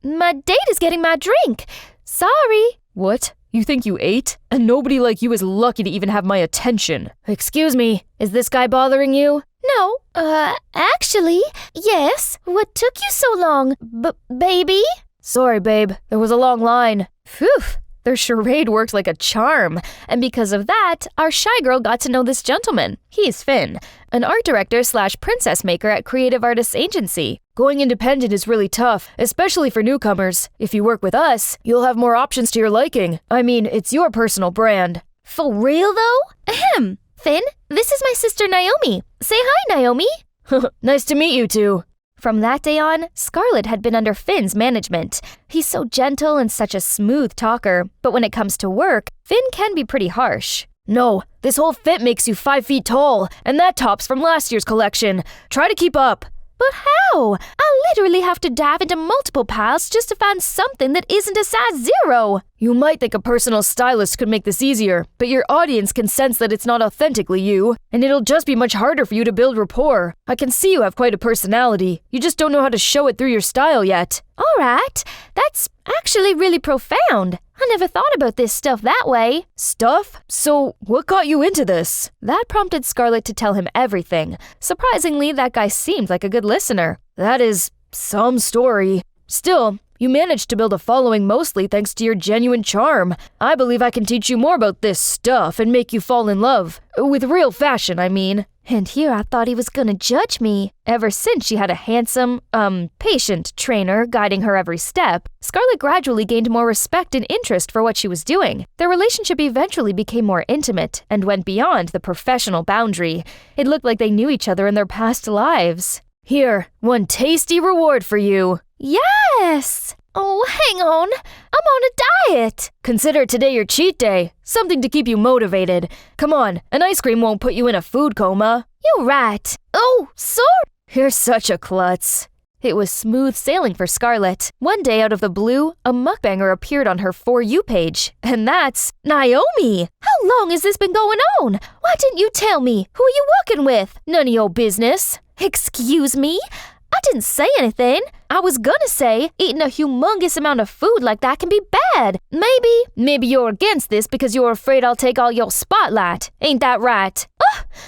My date is getting my drink. Sorry. What? You think you ate? And nobody like you is lucky to even have my attention. Excuse me, is this guy bothering you? No, actually, yes. What took you so long, baby? Sorry, babe. There was a long line. Phew. Their charade works like a charm, and because of that, our shy girl got to know this gentleman. He's Finn, an art director / princess maker at Creative Artists Agency. Going independent is really tough, especially for newcomers. If you work with us, you'll have more options to your liking. I mean, it's your personal brand. For real, though? Ahem. Finn, this is my sister Naomi. Say hi, Naomi. Nice to meet you two. From that day on, Scarlett had been under Finn's management. He's so gentle and such a smooth talker, but when it comes to work, Finn can be pretty harsh. No, this whole fit makes you 5 feet tall, and that top's from last year's collection. Try to keep up. But how? I literally have to dive into multiple piles just to find something that isn't a size 0. You might think a personal stylist could make this easier, but your audience can sense that it's not authentically you, and it'll just be much harder for you to build rapport. I can see you have quite a personality. You just don't know how to show it through your style yet. All right, that's actually really profound. I never thought about this stuff that way. Stuff? So, what got you into this? That prompted Scarlett to tell him everything. Surprisingly, that guy seemed like a good listener. That is some story. Still, you managed to build a following mostly thanks to your genuine charm. I believe I can teach you more about this stuff and make you fall in love. With real fashion, I mean. And here I thought he was gonna judge me. Ever since she had a handsome, patient trainer guiding her every step, Scarlett gradually gained more respect and interest for what she was doing. Their relationship eventually became more intimate and went beyond the professional boundary. It looked like they knew each other in their past lives. Here, one tasty reward for you. Yes! Oh, hang on. I'm on a diet. Consider today your cheat day. Something to keep you motivated. Come on, an ice cream won't put you in a food coma. You're right. Oh, sorry. You're such a klutz. It was smooth sailing for Scarlett. One day out of the blue, a mukbanger appeared on her For You page. And that's Naomi. How long has this been going on? Why didn't you tell me? Who are you working with? None of your business. Excuse me? I didn't say anything. I was gonna say eating a humongous amount of food like that can be bad. Maybe you're against this because you're afraid I'll take all your spotlight. Ain't that right?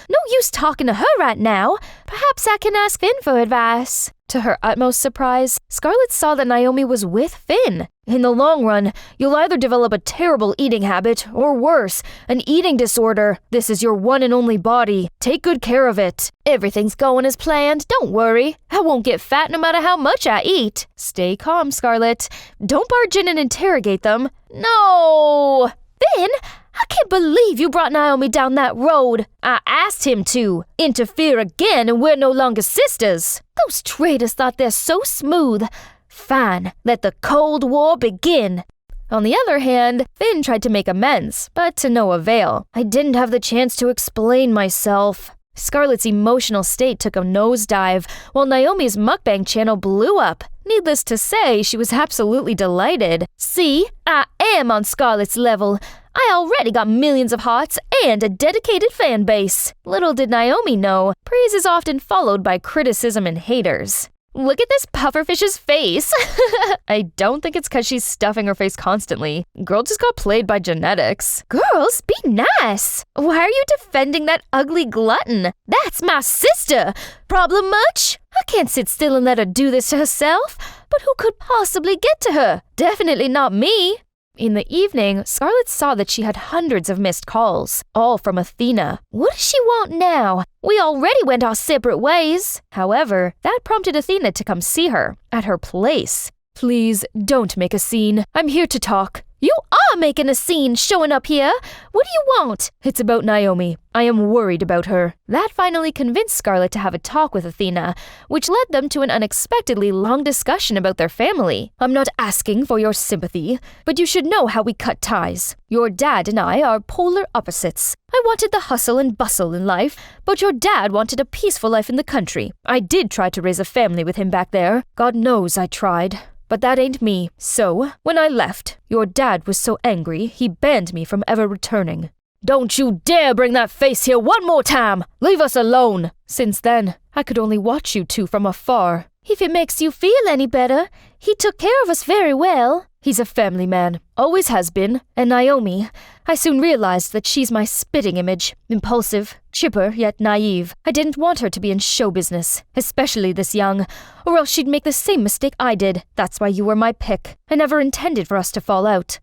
No use talking to her right now. Perhaps I can ask Finn for advice. To her utmost surprise, Scarlett saw that Naomi was with Finn. In the long run, you'll either develop a terrible eating habit, or worse, an eating disorder. This is your one and only body. Take good care of it. Everything's going as planned. Don't worry. I won't get fat no matter how much I eat. Stay calm, Scarlett. Don't barge in and interrogate them. No! Finn, I can't believe you brought Naomi down that road. I asked him to. Interfere again and we're no longer sisters. Those traitors thought they're so smooth. Fine, let the Cold War begin. On the other hand, Finn tried to make amends, but to no avail. I didn't have the chance to explain myself. Scarlett's emotional state took a nosedive, while Naomi's mukbang channel blew up. Needless to say, she was absolutely delighted. See, I am on Scarlett's level. I already got millions of hearts and a dedicated fan base. Little did Naomi know, praise is often followed by criticism and haters. Look at this pufferfish's face. I don't think it's because she's stuffing her face constantly. Girl just got played by genetics. Girls, be nice. Why are you defending that ugly glutton? That's my sister. Problem much? I can't sit still and let her do this to herself. But who could possibly get to her? Definitely not me. In the evening, Scarlett saw that she had hundreds of missed calls, all from Athena. What does she want now? We already went our separate ways. However, that prompted Athena to come see her at her place. Please, don't make a scene. I'm here to talk. You are making a scene showing up here. What do you want? It's about Naomi. I am worried about her. That finally convinced Scarlett to have a talk with Athena, which led them to an unexpectedly long discussion about their family. I'm not asking for your sympathy, but you should know how we cut ties. Your dad and I are polar opposites. I wanted the hustle and bustle in life, but your dad wanted a peaceful life in the country. I did try to raise a family with him back there. God knows I tried. But that ain't me. So, when I left, your dad was so angry he banned me from ever returning. Don't you dare bring that face here one more time! Leave us alone! Since then, I could only watch you two from afar. If it makes you feel any better, he took care of us very well. He's a family man, always has been, and Naomi, I soon realized that she's my spitting image. Impulsive, chipper, yet naive. I didn't want her to be in show business, especially this young, or else she'd make the same mistake I did. That's why you were my pick. I never intended for us to fall out.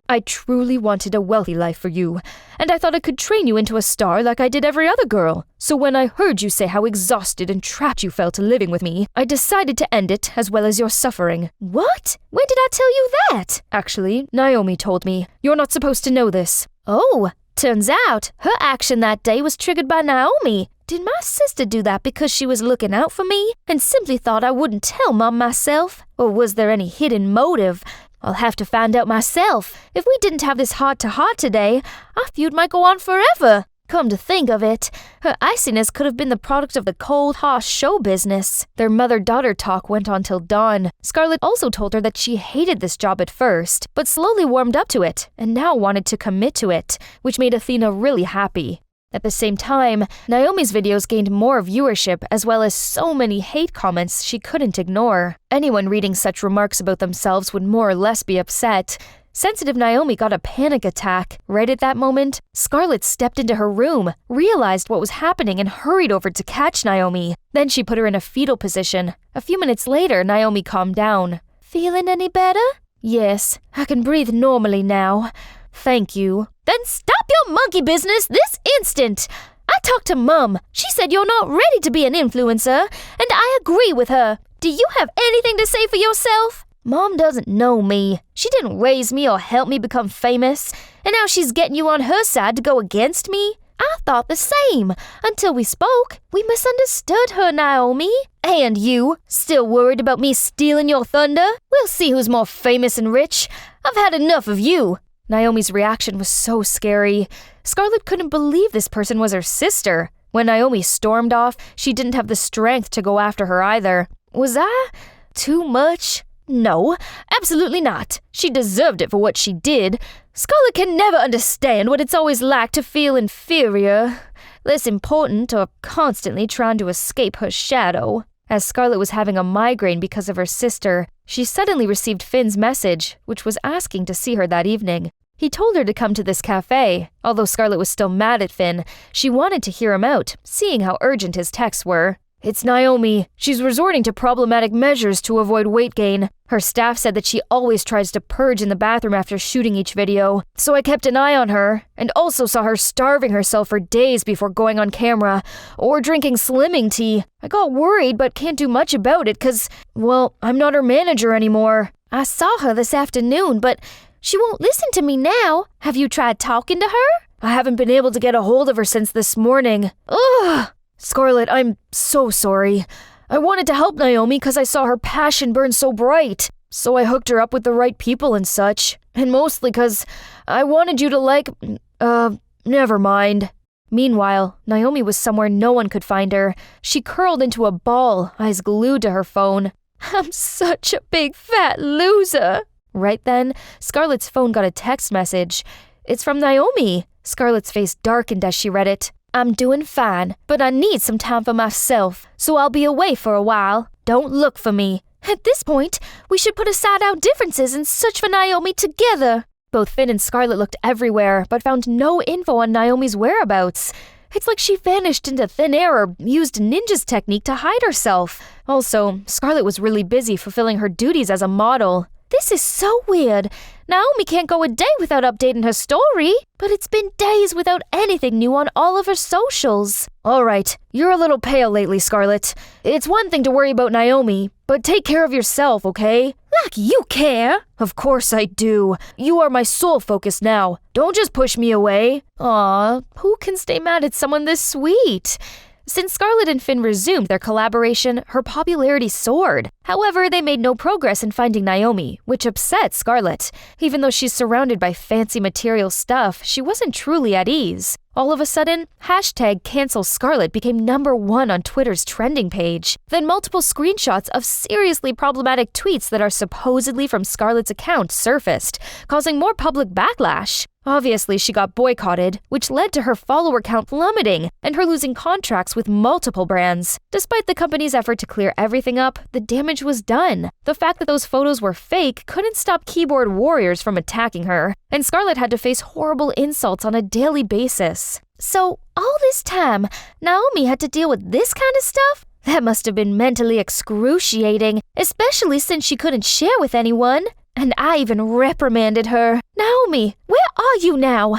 I truly wanted a wealthy life for you, and I thought I could train you into a star like I did every other girl. So when I heard you say how exhausted and trapped you felt living with me, I decided to end it as well as your suffering. What? When did I tell you that? Actually, Naomi told me. You're not supposed to know this. Oh, turns out her action that day was triggered by Naomi. Did my sister do that because she was looking out for me and simply thought I wouldn't tell Mom myself? Or was there any hidden motive? I'll have to find out myself. If we didn't have this heart-to-heart today, our feud might go on forever. Come to think of it, her iciness could have been the product of the cold, harsh show business. Their mother-daughter talk went on till dawn. Scarlett also told her that she hated this job at first, but slowly warmed up to it, and now wanted to commit to it, which made Athena really happy. At the same time, Naomi's videos gained more viewership as well as so many hate comments she couldn't ignore. Anyone reading such remarks about themselves would more or less be upset. Sensitive Naomi got a panic attack. Right at that moment, Scarlett stepped into her room, realized what was happening, and hurried over to catch Naomi. Then she put her in a fetal position. A few minutes later, Naomi calmed down. Feeling any better? Yes, I can breathe normally now. Thank you. Then stop your monkey business this instant! I talked to Mum. She said you're not ready to be an influencer, and I agree with her. Do you have anything to say for yourself? Mom doesn't know me. She didn't raise me or help me become famous, and now she's getting you on her side to go against me? I thought the same, until we spoke. We misunderstood her, Naomi. And you, still worried about me stealing your thunder? We'll see who's more famous and rich. I've had enough of you. Naomi's reaction was so scary. Scarlett couldn't believe this person was her sister. When Naomi stormed off, she didn't have the strength to go after her either. Was I too much? No, absolutely not. She deserved it for what she did. Scarlett can never understand what it's always like to feel inferior, less important, or constantly trying to escape her shadow. As Scarlett was having a migraine because of her sister, she suddenly received Finn's message, which was asking to see her that evening. He told her to come to this cafe. Although Scarlett was still mad at Finn, she wanted to hear him out, seeing how urgent his texts were. It's Naomi. She's resorting to problematic measures to avoid weight gain. Her staff said that she always tries to purge in the bathroom after shooting each video, so I kept an eye on her, and also saw her starving herself for days before going on camera, or drinking slimming tea. I got worried but can't do much about it cause, well, I'm not her manager anymore. I saw her this afternoon, but she won't listen to me now. Have you tried talking to her? I haven't been able to get a hold of her since this morning. Ugh! Scarlett, I'm so sorry. I wanted to help Naomi because I saw her passion burn so bright. So I hooked her up with the right people and such. And mostly because I wanted you to never mind. Meanwhile, Naomi was somewhere no one could find her. She curled into a ball, eyes glued to her phone. I'm such a big fat loser. Right then, Scarlett's phone got a text message. It's from Naomi. Scarlett's face darkened as she read it. I'm doing fine, but I need some time for myself, so I'll be away for a while. Don't look for me. At this point, we should put aside our differences and search for Naomi together. Both Finn and Scarlett looked everywhere, but found no info on Naomi's whereabouts. It's like she vanished into thin air or used Ninja's technique to hide herself. Also, Scarlett was really busy fulfilling her duties as a model. This is so weird. Naomi can't go a day without updating her story, but it's been days without anything new on all of her socials. All right, you're a little pale lately, Scarlett. It's one thing to worry about Naomi, but take care of yourself, okay? Like you care. Of course I do. You are my sole focus now. Don't just push me away. Aw, who can stay mad at someone this sweet? Since Scarlett and Finn resumed their collaboration, her popularity soared. However, they made no progress in finding Naomi, which upset Scarlett. Even though she's surrounded by fancy material stuff, she wasn't truly at ease. All of a sudden, #CancelScarlett became #1 on Twitter's trending page. Then multiple screenshots of seriously problematic tweets that are supposedly from Scarlett's account surfaced, causing more public backlash. Obviously, she got boycotted, which led to her follower count plummeting and her losing contracts with multiple brands. Despite the company's effort to clear everything up, the damage was done. The fact that those photos were fake couldn't stop keyboard warriors from attacking her, and Scarlett had to face horrible insults on a daily basis. So, all this time, Naomi had to deal with this kind of stuff? That must have been mentally excruciating, especially since she couldn't share with anyone. And I even reprimanded her. Naomi, where are you now?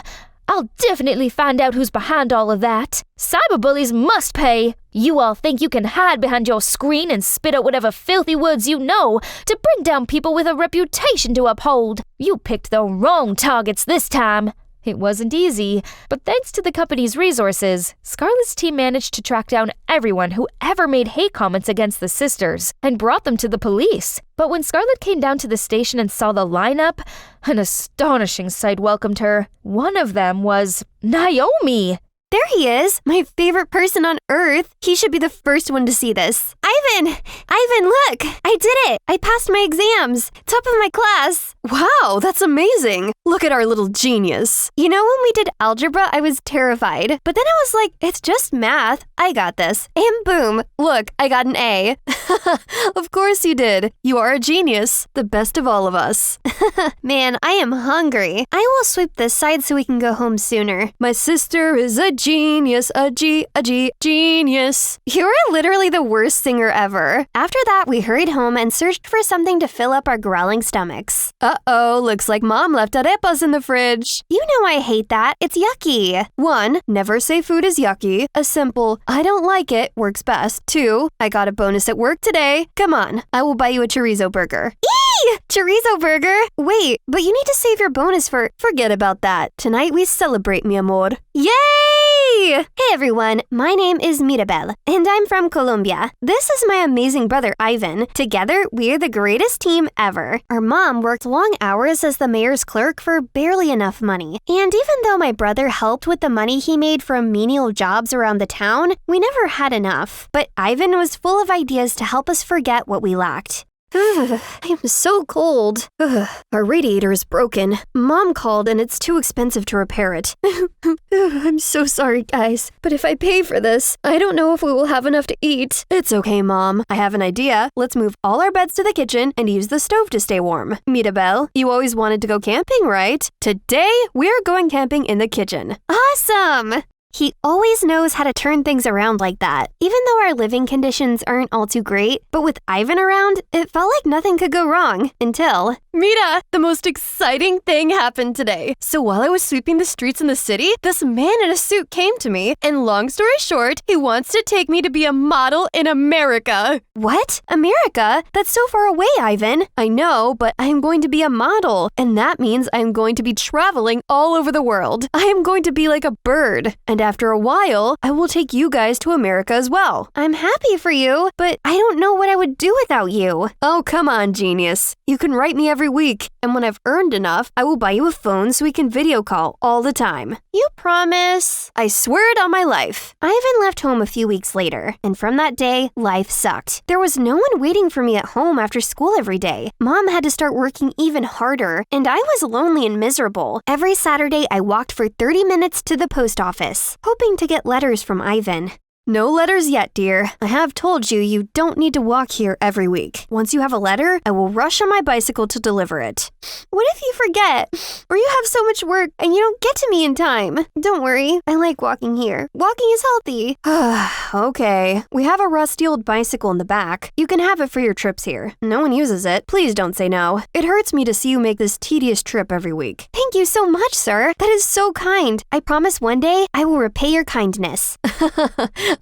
I'll definitely find out who's behind all of that. Cyberbullies must pay. You all think you can hide behind your screen and spit out whatever filthy words you know to bring down people with a reputation to uphold. You picked the wrong targets this time. It wasn't easy, but thanks to the company's resources, Scarlett's team managed to track down everyone who ever made hate comments against the sisters and brought them to the police. But when Scarlett came down to the station and saw the lineup, an astonishing sight welcomed her. One of them was Naomi. There he is, my favorite person on earth. He should be the first one to see this. Ivan, look, I did it. I passed my exams. Top of my class. Wow, that's amazing. Look at our little genius. You know, when we did algebra, I was terrified. But then I was like, it's just math. I got this. And boom, look, I got an A. Of course you did. You are a genius, the best of all of us. Man, I am hungry. I will sweep this side so we can go home sooner. My sister is a genius, genius. You are literally the worst singer ever. After that, we hurried home and searched for something to fill up our growling stomachs. Uh-oh, looks like Mom left arepas in the fridge. You know I hate that. It's yucky. 1, never say food is yucky. A simple, I don't like it, works best. 2, I got a bonus at work today. Come on, I will buy you a chorizo burger. Eee! Chorizo burger? Wait, but you need to save your bonus for... Forget about that. Tonight we celebrate, mi amor. Yay! Hey everyone, my name is Mirabel, and I'm from Colombia. This is my amazing brother Ivan. Together, we're the greatest team ever. Our mom worked long hours as the mayor's clerk for barely enough money. And even though my brother helped with the money he made from menial jobs around the town, we never had enough. But Ivan was full of ideas to help us forget what we lacked. I'm so cold. Our radiator is broken. Mom called and it's too expensive to repair it. I'm so sorry, guys. But if I pay for this, I don't know if we will have enough to eat. It's okay, Mom. I have an idea. Let's move all our beds to the kitchen and use the stove to stay warm. Mirabel, you always wanted to go camping, right? Today, we're going camping in the kitchen. Awesome! He always knows how to turn things around like that. Even though our living conditions aren't all too great, but with Ivan around, it felt like nothing could go wrong until... Mira, the most exciting thing happened today. So while I was sweeping the streets in the city, this man in a suit came to me, and long story short, he wants to take me to be a model in America. What? America? That's so far away, Ivan. I know, but I am going to be a model, and that means I am going to be traveling all over the world. I am going to be like a bird, and after a while, I will take you guys to America as well. I'm happy for you, but I don't know what I would do without you. Oh, come on, genius. You can write me every week, and when I've earned enough, I will buy you a phone so we can video call all the time. You promise? I swear it on my life. Ivan left home a few weeks later, and from that day, life sucked. There was no one waiting for me at home after school every day. Mom had to start working even harder, and I was lonely and miserable. Every Saturday, I walked for 30 minutes to the post office, hoping to get letters from Ivan. No letters yet, dear. I have told you you don't need to walk here every week. Once you have a letter, I will rush on my bicycle to deliver it. What if you forget? Or you have so much work and you don't get to me in time? Don't worry, I like walking here. Walking is healthy. Okay, we have a rusty old bicycle in the back. You can have it for your trips here. No one uses it. Please don't say no. It hurts me to see you make this tedious trip every week. Thank you so much, sir. That is so kind. I promise one day I will repay your kindness.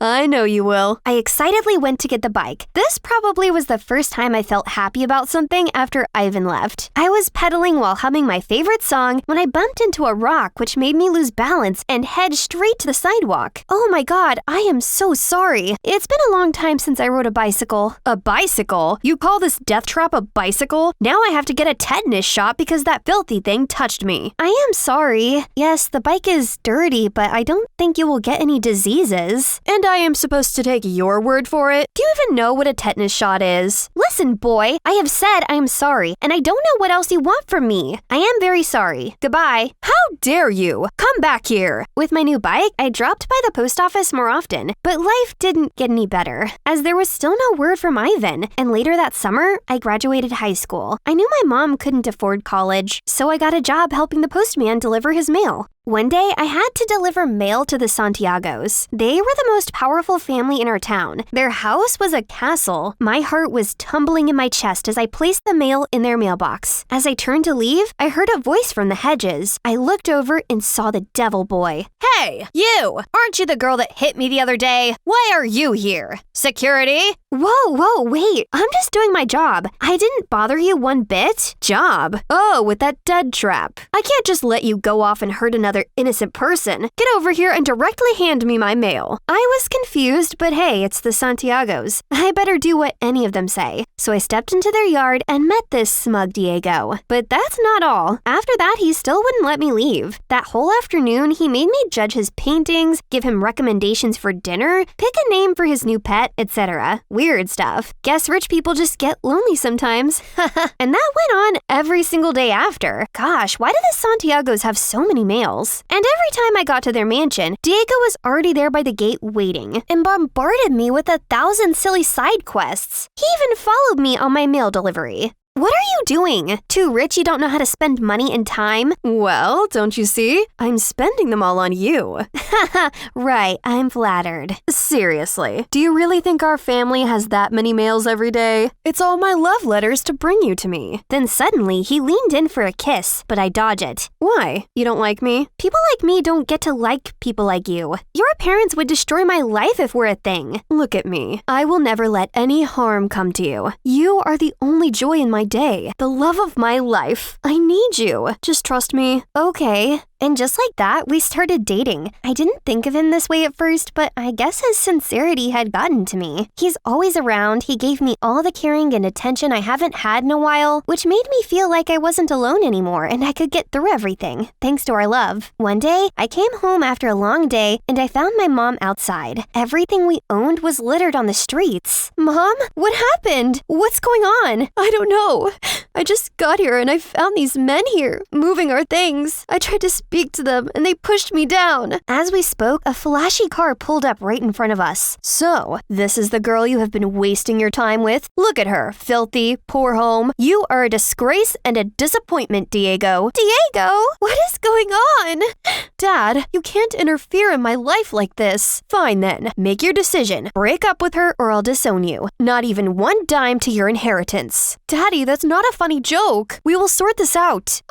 I know you will. I excitedly went to get the bike. This probably was the first time I felt happy about something after Ivan left. I was pedaling while humming my favorite song when I bumped into a rock which made me lose balance and head straight to the sidewalk. Oh my god, I am so sorry. It's been a long time since I rode a bicycle. A bicycle? You call this death trap a bicycle? Now I have to get a tetanus shot because that filthy thing touched me. I am sorry. Yes, the bike is dirty, but I don't think you will get any diseases. And I am supposed to take your word for it? Do you even know what a tetanus shot is? Listen, boy, I have said I am sorry, and I don't know what else you want from me. I am very sorry. Goodbye. How dare you? Come back here. With my new bike, I dropped by the post office more often, but life didn't get any better, as there was still no word from Ivan, and later that summer, I graduated high school. I knew my mom couldn't afford college, so I got a job helping the postman deliver his mail. One day, I had to deliver mail to the Santiagos. They were the most powerful family in our town. Their house was a castle. My heart was tumbling in my chest as I placed the mail in their mailbox. As I turned to leave, I heard a voice from the hedges. I looked over and saw the devil boy. Hey, you! Aren't you the girl that hit me the other day? Why are you here? Security? Whoa, wait. I'm just doing my job. I didn't bother you one bit. Job? Oh, with that dead trap. I can't just let you go off and hurt another innocent person. Get over here and directly hand me my mail. I was confused, but hey, it's the Santiagos. I better do what any of them say. So I stepped into their yard and met this smug Diego. But that's not all. After that, he still wouldn't let me leave. That whole afternoon, he made me judge his paintings, give him recommendations for dinner, pick a name for his new pet, etc. Weird stuff. Guess rich people just get lonely sometimes. And that went on every single day after. Gosh, why do the Santiagos have so many mails? And every time I got to their mansion, Diego was already there by the gate waiting and bombarded me with 1,000 silly side quests. He even followed me on my mail delivery. What are you doing? Too rich you don't know how to spend money and time? Well, don't you see? I'm spending them all on you. Haha, right, I'm flattered. Seriously, do you really think our family has that many mails every day? It's all my love letters to bring you to me. Then suddenly, he leaned in for a kiss, but I dodge it. Why? You don't like me? People like me don't get to like people like you. Your parents would destroy my life if we're a thing. Look at me. I will never let any harm come to you. You are the only joy in my day, the love of my life. I need you. Just trust me. Okay. And just like that, we started dating. I didn't think of him this way at first, but I guess his sincerity had gotten to me. He's always around, he gave me all the caring and attention I haven't had in a while, which made me feel like I wasn't alone anymore and I could get through everything, thanks to our love. One day, I came home after a long day and I found my mom outside. Everything we owned was littered on the streets. Mom, what happened? What's going on? I don't know. I just got here and I found these men here, moving our things. I tried to speak to them and they pushed me down. As we spoke, a flashy car pulled up right in front of us. So, this is the girl you have been wasting your time with? Look at her, filthy, poor home. You are a disgrace and a disappointment, Diego. Diego, what is going on? Dad, you can't interfere in my life like this. Fine then, make your decision. Break up with her or I'll disown you. Not even one dime to your inheritance. Daddy, that's not a funny joke. We will sort this out.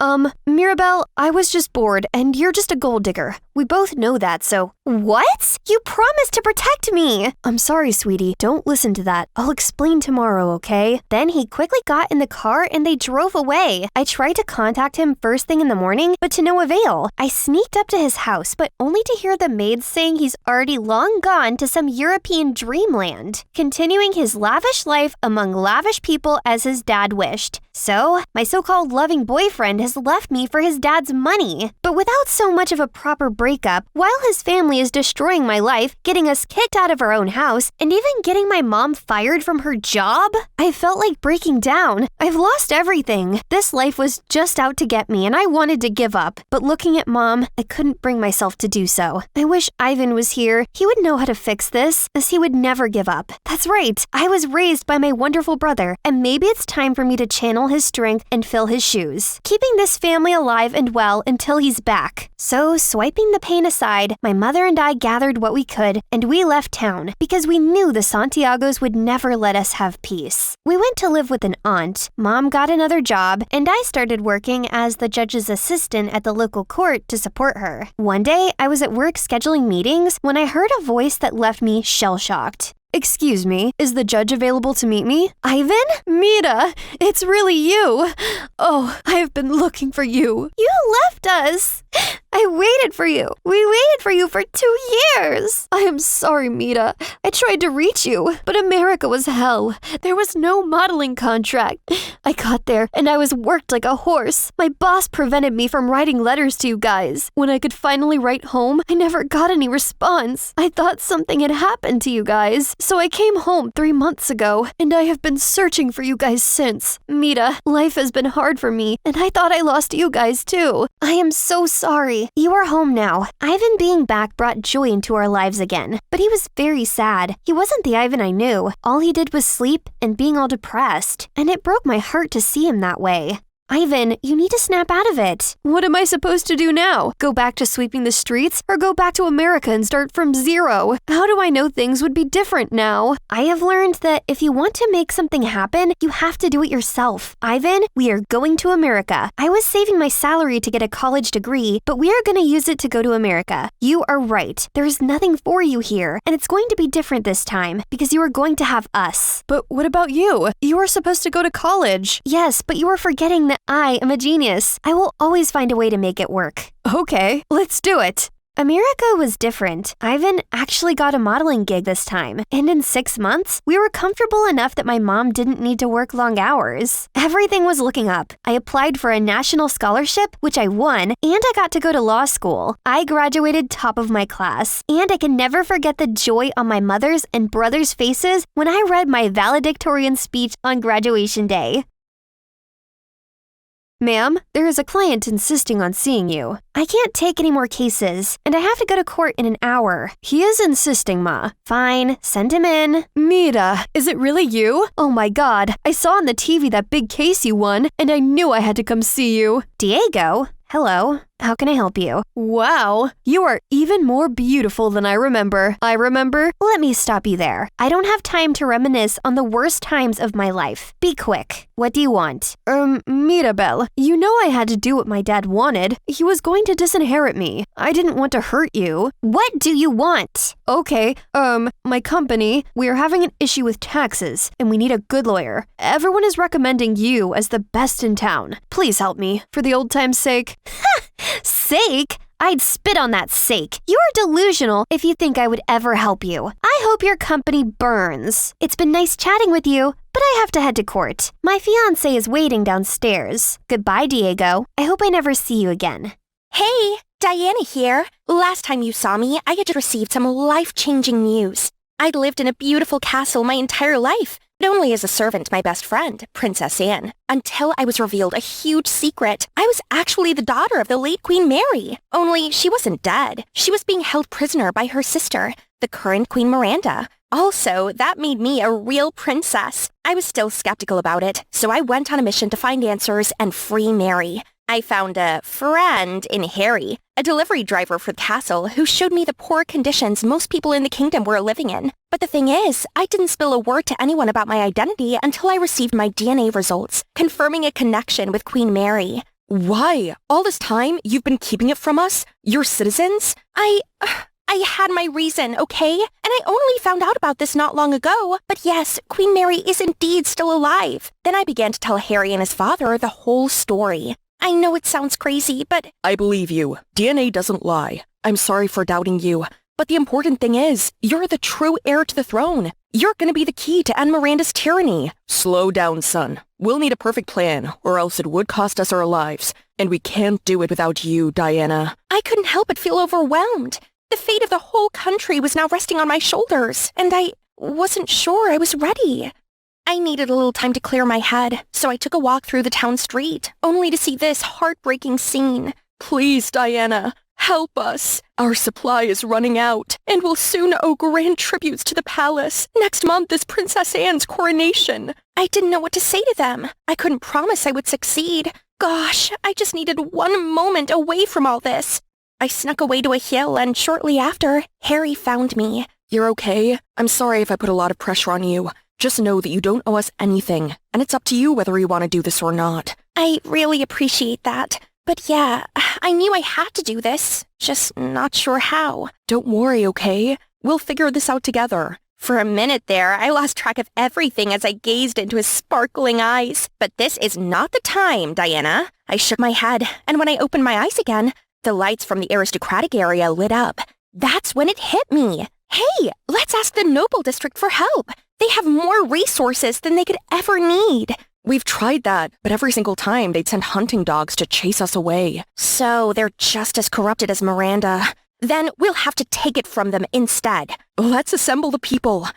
Mirabelle, I was just bored and you're just a gold digger. We both know that, so... What? You promised to protect me. I'm sorry, sweetie. Don't listen to that. I'll explain tomorrow, okay? Then he quickly got in the car and they drove away. I tried to contact him first thing in the morning, but to no avail. I sneaked up to his house, but only to hear the maids saying he's already long gone to some European dreamland, continuing his lavish life among lavish people as his dad wished. So, my so-called loving boyfriend has left me for his dad's money. But without so much of a proper breakup, while his family is destroying my life, getting us kicked out of our own house, and even getting my mom fired from her job, I felt like breaking down. I've lost everything. This life was just out to get me and I wanted to give up. But looking at Mom, I couldn't bring myself to do so. I wish Ivan was here. He would know how to fix this, as he would never give up. That's right. I was raised by my wonderful brother, and maybe it's time for me to channel his strength and fill his shoes, keeping this family alive and well until he's back. So, swiping the pain aside, my mother and I gathered what we could, and we left town because we knew the Santiagos would never let us have peace. We went to live with an aunt, Mom got another job, and I started working as the judge's assistant at the local court to support her. One day, I was at work scheduling meetings when I heard a voice that left me shell-shocked. Excuse me, is the judge available to meet me? Ivan? Mira, it's really you. Oh, I have been looking for you. You left us. I waited for you. We waited for you for 2 years. I am sorry, Mira. I tried to reach you, but America was hell. There was no modeling contract. I got there, and I was worked like a horse. My boss prevented me from writing letters to you guys. When I could finally write home, I never got any response. I thought something had happened to you guys. So I came home 3 months ago, and I have been searching for you guys since. Mira, life has been hard for me, and I thought I lost you guys too. I am so sorry. You are home now. Ivan being back brought joy into our lives again, but he was very sad. He wasn't the Ivan I knew. All he did was sleep and being all depressed, and it broke my heart to see him that way. Ivan, you need to snap out of it. What am I supposed to do now? Go back to sweeping the streets or go back to America and start from zero? How do I know things would be different now? I have learned that if you want to make something happen, you have to do it yourself. Ivan, we are going to America. I was saving my salary to get a college degree, but we are going to use it to go to America. You are right. There's nothing for you here, and it's going to be different this time because you are going to have us. But what about you? You were supposed to go to college. Yes, but you are forgetting that I am a genius. I will always find a way to make it work. Okay, let's do it. America was different. Ivan actually got a modeling gig this time, and in 6 months, we were comfortable enough that my mom didn't need to work long hours. Everything was looking up. I applied for a national scholarship, which I won, and I got to go to law school. I graduated top of my class, and I can never forget the joy on my mother's and brother's faces when I read my valedictorian speech on graduation day. Ma'am, there is a client insisting on seeing you. I can't take any more cases, and I have to go to court in an hour. He is insisting, Ma. Fine, send him in. Mira, is it really you? Oh my God, I saw on the TV that big case you won, and I knew I had to come see you. Diego? Hello, how can I help you? Wow, you are even more beautiful than I remember. Let me stop you there. I don't have time to reminisce on the worst times of my life. Be quick. What do you want? Mirabelle, you know I had to do what my dad wanted. He was going to disinherit me. I didn't want to hurt you. What do you want? Okay, my company, we are having an issue with taxes, and we need a good lawyer. Everyone is recommending you as the best in town. Please help me, for the old time's sake. Sake? I'd spit on that sake. You're delusional if you think I would ever help you. I hope your company burns. It's been nice chatting with you, but I have to head to court. My fiancé is waiting downstairs. Goodbye, Diego. I hope I never see you again. Hey, Diana here. Last time you saw me, I had received some life-changing news. I'd lived in a beautiful castle my entire life, but only as a servant to my best friend, Princess Anne, until I was revealed a huge secret. I was actually the daughter of the late Queen Mary. Only she wasn't dead. She was being held prisoner by her sister, the current Queen Miranda. Also, that made me a real princess. I was still skeptical about it, so I went on a mission to find answers and free Mary. I found a friend in Harry, a delivery driver for the castle, who showed me the poor conditions most people in the kingdom were living in. But the thing is, I didn't spill a word to anyone about my identity until I received my DNA results, confirming a connection with Queen Mary. Why? All this time, you've been keeping it from us? Your citizens? I had my reason, okay? And I only found out about this not long ago. But yes, Queen Mary is indeed still alive. Then I began to tell Harry and his father the whole story. I know it sounds crazy, but I believe you. DNA doesn't lie. I'm sorry for doubting you. But the important thing is, you're the true heir to the throne. You're gonna be the key to end Miranda's tyranny. Slow down, son. We'll need a perfect plan, or else it would cost us our lives. And we can't do it without you, Diana. I couldn't help but feel overwhelmed. The fate of the whole country was now resting on my shoulders, and I wasn't sure I was ready. I needed a little time to clear my head, so I took a walk through the town street, only to see this heartbreaking scene. Please, Diana, help us. Our supply is running out, and we'll soon owe grand tributes to the palace. Next month is Princess Anne's coronation. I didn't know what to say to them. I couldn't promise I would succeed. Gosh, I just needed one moment away from all this. I snuck away to a hill, and shortly after, Harry found me. You're okay? I'm sorry if I put a lot of pressure on you. Just know that you don't owe us anything, and it's up to you whether you want to do this or not. I really appreciate that. But yeah, I knew I had to do this, just not sure how. Don't worry, okay? We'll figure this out together. For a minute there, I lost track of everything as I gazed into his sparkling eyes. But this is not the time, Diana. I shook my head, and when I opened my eyes again, the lights from the aristocratic area lit up. That's when it hit me. Hey, let's ask the Noble District for help. They have more resources than they could ever need. We've tried that, but every single time they'd send hunting dogs to chase us away. So they're just as corrupted as Miranda. Then we'll have to take it from them instead. Let's assemble the people.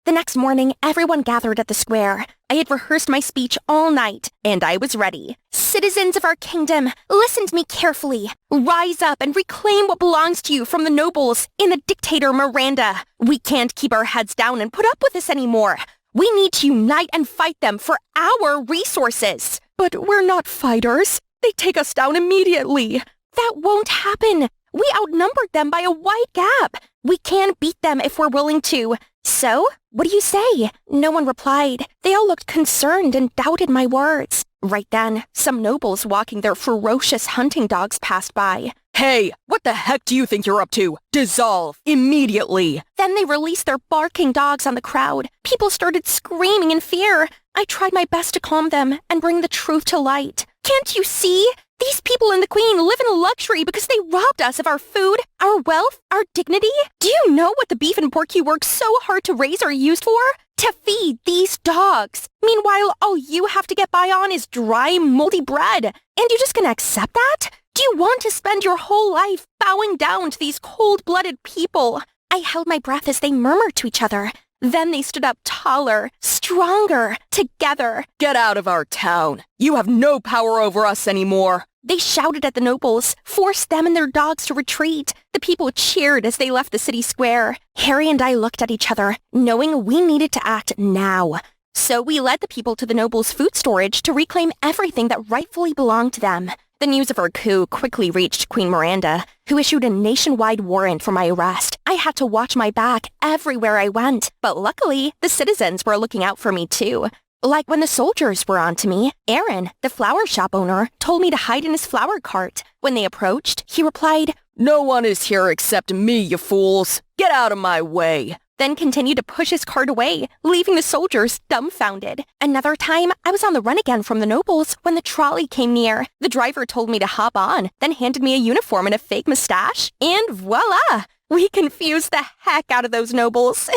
The next morning, everyone gathered at the square. I had rehearsed my speech all night, and I was ready. Citizens of our kingdom, listen to me carefully. Rise up and reclaim what belongs to you from the nobles and the dictator Miranda. We can't keep our heads down and put up with this anymore. We need to unite and fight them for our resources. But we're not fighters. They take us down immediately. That won't happen. We outnumbered them by a wide gap. We can beat them if we're willing to. So, what do you say? No one replied. They all looked concerned and doubted my words. Right then, some nobles walking their ferocious hunting dogs passed by. Hey, what the heck do you think you're up to? Dissolve, immediately. Then they released their barking dogs on the crowd. People started screaming in fear. I tried my best to calm them and bring the truth to light. Can't you see? These people and the Queen live in luxury because they robbed us of our food, our wealth, our dignity. Do you know what the beef and pork you worked so hard to raise are used for? To feed these dogs. Meanwhile, all you have to get by on is dry, moldy bread. And you're just gonna accept that? Do you want to spend your whole life bowing down to these cold-blooded people? I held my breath as they murmured to each other. Then they stood up taller, stronger, together. Get out of our town. You have no power over us anymore. They shouted at the nobles, forced them and their dogs to retreat. The people cheered as they left the city square. Harry and I looked at each other, knowing we needed to act now. So we led the people to the nobles' food storage to reclaim everything that rightfully belonged to them. The news of our coup quickly reached Queen Miranda, who issued a nationwide warrant for my arrest. I had to watch my back everywhere I went, but luckily, the citizens were looking out for me too. Like when the soldiers were on to me, Aaron, the flower shop owner, told me to hide in his flower cart. When they approached, he replied, "No one is here except me, you fools. Get out of my way." then continued to push his cart away, leaving the soldiers dumbfounded. Another time, I was on the run again from the nobles when the trolley came near. The driver told me to hop on, then handed me a uniform and a fake mustache, and voila! We confused the heck out of those nobles.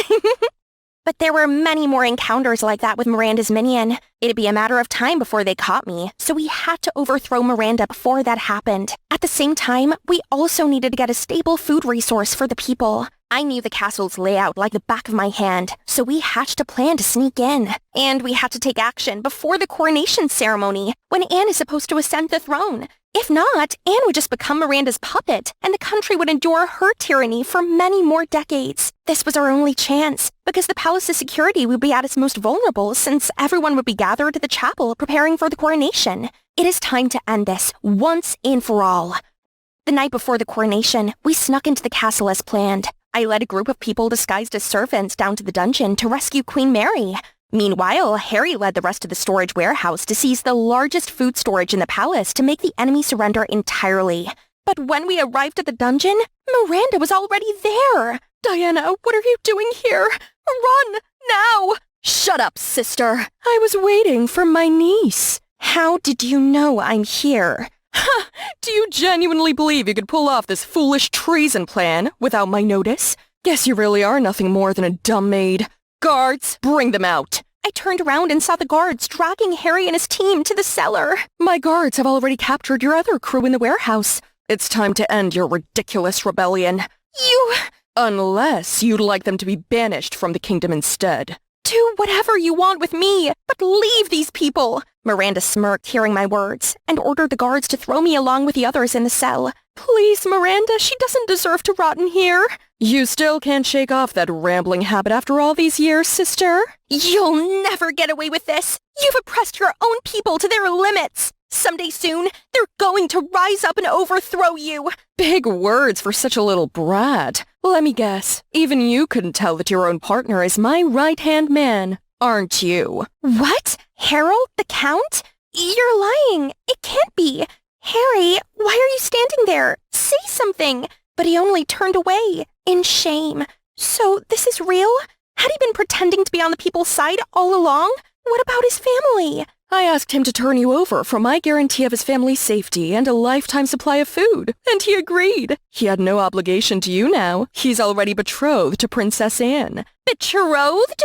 But there were many more encounters like that with Miranda's minion. It'd be a matter of time before they caught me, so we had to overthrow Miranda before that happened. At the same time, we also needed to get a stable food resource for the people. I knew the castle's layout like the back of my hand, so we hatched a plan to sneak in. And we had to take action before the coronation ceremony, when Anne is supposed to ascend the throne. If not, Anne would just become Miranda's puppet, and the country would endure her tyranny for many more decades. This was our only chance, because the palace's security would be at its most vulnerable since everyone would be gathered at the chapel preparing for the coronation. It is time to end this, once and for all. The night before the coronation, we snuck into the castle as planned. I led a group of people disguised as servants down to the dungeon to rescue Queen Mary. Meanwhile, Harry led the rest of the storage warehouse to seize the largest food storage in the palace to make the enemy surrender entirely. But when we arrived at the dungeon, Miranda was already there. Diana, what are you doing here? Run, now! Shut up, sister. I was waiting for my niece. How did you know I'm here? Ha! Do you genuinely believe you could pull off this foolish treason plan without my notice? Guess you really are nothing more than a dumb maid. Guards, bring them out. I turned around and saw the guards dragging Harry and his team to the cellar. My guards have already captured your other crew in the warehouse. It's time to end your ridiculous rebellion. You... Unless you'd like them to be banished from the kingdom instead. Do whatever you want with me, but leave these people. Miranda smirked hearing my words and ordered the guards to throw me along with the others in the cell. Please, Miranda, she doesn't deserve to rot in here. You still can't shake off that rambling habit after all these years, sister? You'll never get away with this. You've oppressed your own people to their limits. Someday soon, they're going to rise up and overthrow you. Big words for such a little brat. Let me guess, even you couldn't tell that your own partner is my right-hand man, aren't you? What? Harold, the Count? You're lying. It can't be. Harry, why are you standing there? Say something. But he only turned away, in shame. So this is real? Had he been pretending to be on the people's side all along? What about his family? I asked him to turn you over for my guarantee of his family's safety and a lifetime supply of food, and he agreed. He had no obligation to you now. He's already betrothed to Princess Anne. Betrothed?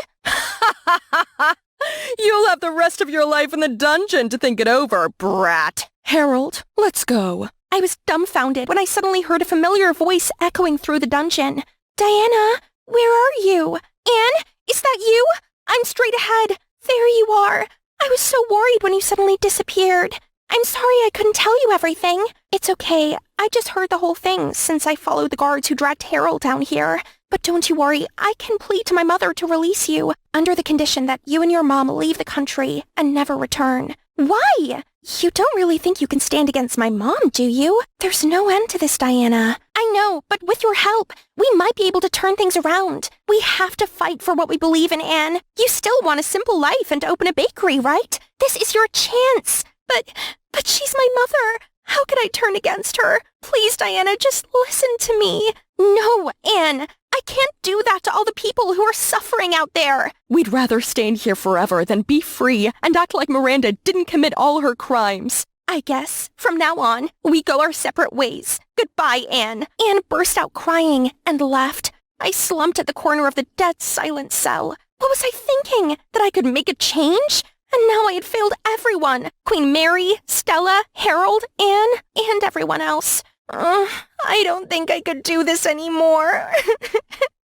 You'll have the rest of your life in the dungeon to think it over, brat. Harold, let's go. I was dumbfounded when I suddenly heard a familiar voice echoing through the dungeon. Diana, where are you? Anne, is that you? I'm straight ahead. There you are. I was so worried when you suddenly disappeared. I'm sorry I couldn't tell you everything. It's okay. I just heard the whole thing since I followed the guards who dragged Harold down here. But don't you worry, I can plead to my mother to release you, under the condition that you and your mom leave the country and never return. Why? You don't really think you can stand against my mom, do you? There's no end to this, Diana. I know, but with your help, we might be able to turn things around. We have to fight for what we believe in, Anne. You still want a simple life and open a bakery, right? This is your chance. But she's my mother. How could I turn against her? Please, Diana, just listen to me. No, Anne. I can't do that to all the people who are suffering out there. We'd rather stand here forever than be free and act like Miranda didn't commit all her crimes. I guess, from now on, we go our separate ways. Goodbye, Anne. Anne burst out crying and left. I slumped at the corner of the dead silent cell. What was I thinking? That I could make a change? And now I had failed everyone. Queen Mary, Stella, Harold, Anne, and everyone else. I don't think I could do this anymore.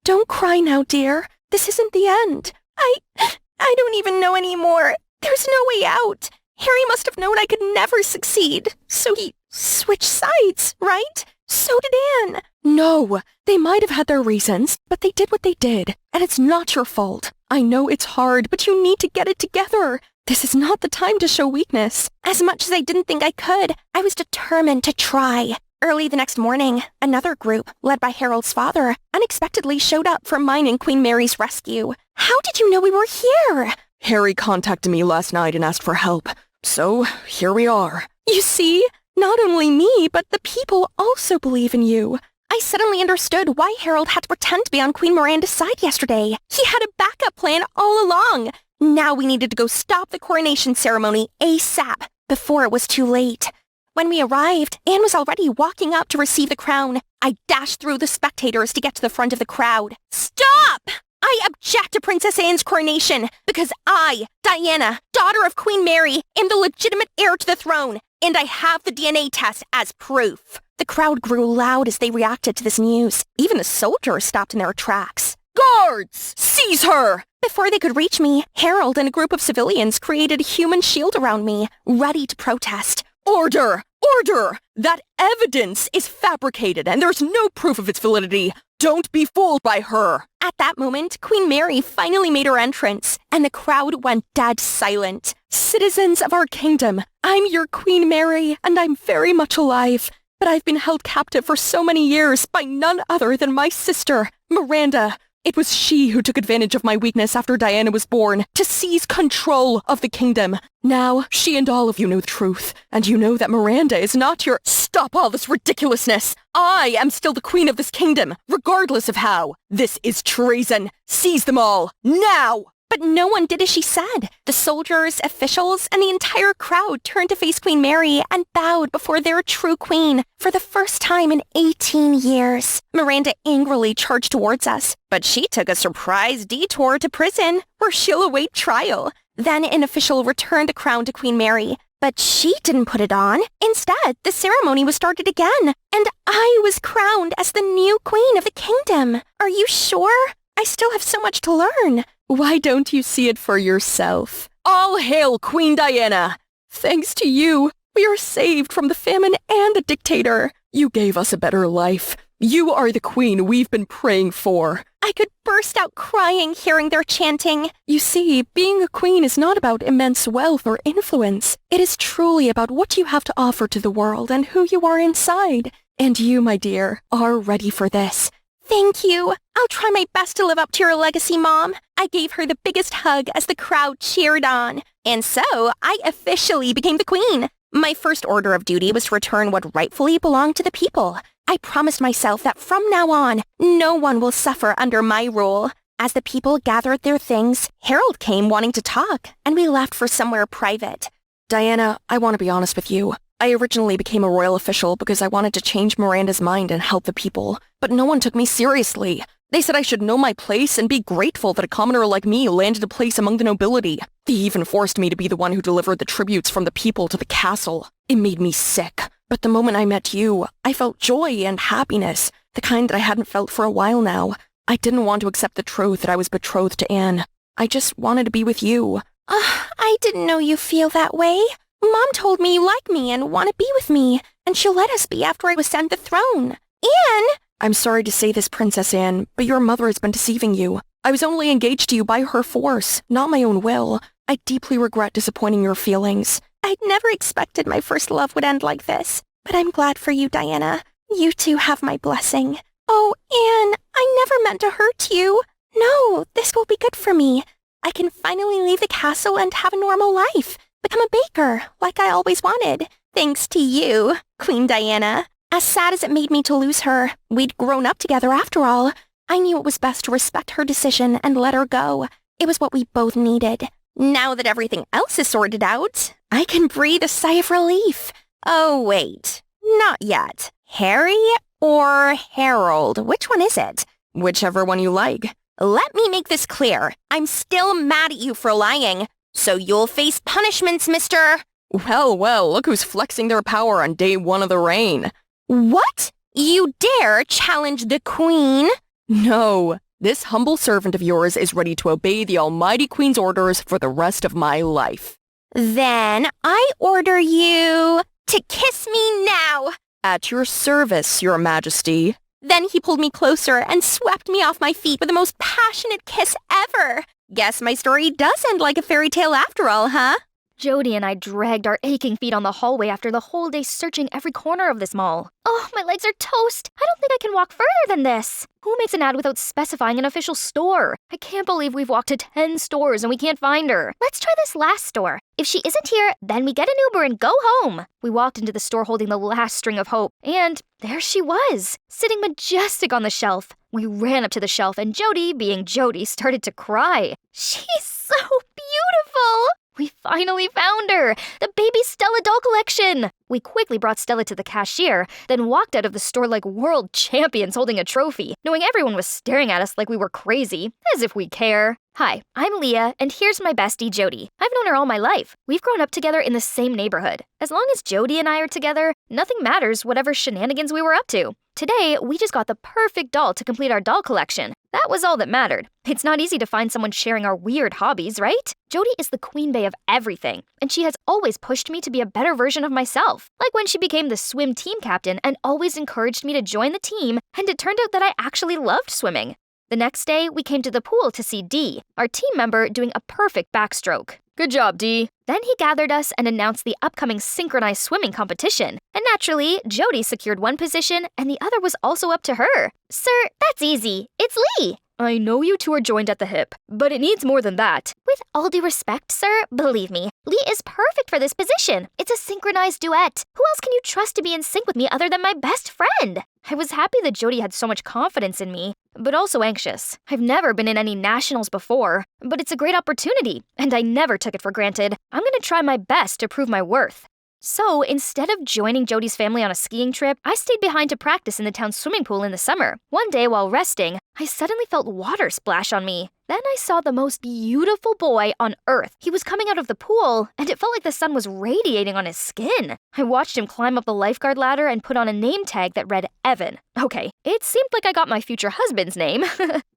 Don't cry now, dear. This isn't the end. I don't even know anymore. There's no way out. Harry must have known I could never succeed. So he switched sides, right? So did Anne. No, they might have had their reasons, but they did what they did, and it's not your fault. I know it's hard, but you need to get it together. This is not the time to show weakness. As much as I didn't think I could, I was determined to try. Early the next morning, another group, led by Harold's father, unexpectedly showed up for mine and Queen Mary's rescue. How did you know we were here? Harry contacted me last night and asked for help. So, here we are. You see, not only me, but the people also believe in you. I suddenly understood why Harold had to pretend to be on Queen Miranda's side yesterday. He had a backup plan all along. Now we needed to go stop the coronation ceremony ASAP, before it was too late. When we arrived, Anne was already walking up to receive the crown. I dashed through the spectators to get to the front of the crowd. Stop! I object to Princess Anne's coronation because I, Diana, daughter of Queen Mary, am the legitimate heir to the throne, and I have the DNA test as proof. The crowd grew loud as they reacted to this news. Even the soldiers stopped in their tracks. Guards! Seize her! Before they could reach me, Harold and a group of civilians created a human shield around me, ready to protest. Order! Order! That evidence is fabricated and there's no proof of its validity. Don't be fooled by her. At that moment, Queen Mary finally made her entrance, and the crowd went dead silent. Citizens of our kingdom, I'm your Queen Mary, and I'm very much alive. But I've been held captive for so many years by none other than my sister, Miranda. It was she who took advantage of my weakness after Diana was born to seize control of the kingdom. Now, she and all of you know the truth, and you know that Miranda is not your— Stop all this ridiculousness! I am still the queen of this kingdom, regardless of how. This is treason. Seize them all, now! But no one did as she said. The soldiers, officials, and the entire crowd turned to face Queen Mary and bowed before their true queen for the first time in 18 years. Miranda angrily charged towards us, but she took a surprise detour to prison, where she'll await trial. Then an official returned the crown to Queen Mary, but she didn't put it on. Instead, the ceremony was started again, and I was crowned as the new queen of the kingdom. Are you sure? I still have so much to learn. Why don't you see it for yourself? All hail Queen Diana! Thanks to you, we are saved from the famine and the dictator. You gave us a better life. You are the queen we've been praying for. I could burst out crying hearing their chanting. You see, being a queen is not about immense wealth or influence. It is truly about what you have to offer to the world and who you are inside. And you, my dear, are ready for this. Thank you. I'll try my best to live up to your legacy, Mom. I gave her the biggest hug as the crowd cheered on. And so, I officially became the queen. My first order of duty was to return what rightfully belonged to the people. I promised myself that from now on, no one will suffer under my rule. As the people gathered their things, Harold came wanting to talk, and we left for somewhere private. Diana, I want to be honest with you. I originally became a royal official because I wanted to change Miranda's mind and help the people, but no one took me seriously. They said I should know my place and be grateful that a commoner like me landed a place among the nobility. They even forced me to be the one who delivered the tributes from the people to the castle. It made me sick. But the moment I met you, I felt joy and happiness, the kind that I hadn't felt for a while now. I didn't want to accept the truth that I was betrothed to Anne. I just wanted to be with you. I didn't know you feel that way. Mom told me you like me and want to be with me, and she'll let us be after I was sent the throne. Anne! I'm sorry to say this, Princess Anne, but your mother has been deceiving you. I was only engaged to you by her force, not my own will. I deeply regret disappointing your feelings. I'd never expected my first love would end like this, but I'm glad for you, Diana. You two have my blessing. Oh, Anne, I never meant to hurt you. No, this will be good for me. I can finally leave the castle and have a normal life. Become a baker, like I always wanted. Thanks to you, Queen Diana. As sad as it made me to lose her, we'd grown up together after all. I knew it was best to respect her decision and let her go. It was what we both needed. Now that everything else is sorted out, I can breathe a sigh of relief. Oh, wait. Not yet. Harry or Harold? Which one is it? Whichever one you like. Let me make this clear. I'm still mad at you for lying. So you'll face punishments, mister. Well, look who's flexing their power on day one of the reign. What? You dare challenge the queen? No. This humble servant of yours is ready to obey the almighty queen's orders for the rest of my life. Then I order you to kiss me now. At your service, your majesty. Then he pulled me closer and swept me off my feet with the most passionate kiss ever. Guess my story does end like a fairy tale after all, huh? Jody and I dragged our aching feet on the hallway after the whole day searching every corner of this mall. Oh, my legs are toast. I don't think I can walk further than this. Who makes an ad without specifying an official store? I can't believe we've walked to 10 stores and we can't find her. Let's try this last store. If she isn't here, then we get an Uber and go home. We walked into the store holding the last string of hope, and there she was, sitting majestic on the shelf. We ran up to the shelf and Jody, being Jody, started to cry. She's so beautiful! We finally found her! The baby Stella doll collection! We quickly brought Stella to the cashier, then walked out of the store like world champions holding a trophy, knowing everyone was staring at us like we were crazy, as if we care. Hi, I'm Leah, and here's my bestie, Jody. I've known her all my life. We've grown up together in the same neighborhood. As long as Jody and I are together, nothing matters whatever shenanigans we were up to. Today, we just got the perfect doll to complete our doll collection. That was all that mattered. It's not easy to find someone sharing our weird hobbies, right? Jody is the queen bee of everything, and she has always pushed me to be a better version of myself. Like when she became the swim team captain and always encouraged me to join the team, and it turned out that I actually loved swimming. The next day, we came to the pool to see Dee, our team member, doing a perfect backstroke. Good job, Dee. Then he gathered us and announced the upcoming synchronized swimming competition. And naturally, Jody secured one position and the other was also up to her. Sir, that's easy. It's Lee. I know you two are joined at the hip, but it needs more than that. With all due respect, sir, believe me, Lee is perfect for this position. It's a synchronized duet. Who else can you trust to be in sync with me other than my best friend? I was happy that Jody had so much confidence in me, but also anxious. I've never been in any nationals before, but it's a great opportunity, and I never took it for granted. I'm gonna try my best to prove my worth. So instead of joining Jody's family on a skiing trip, I stayed behind to practice in the town swimming pool in the summer. One day while resting, I suddenly felt water splash on me. Then I saw the most beautiful boy on earth. He was coming out of the pool, and it felt like the sun was radiating on his skin. I watched him climb up the lifeguard ladder and put on a name tag that read Evan. Okay, it seemed like I got my future husband's name.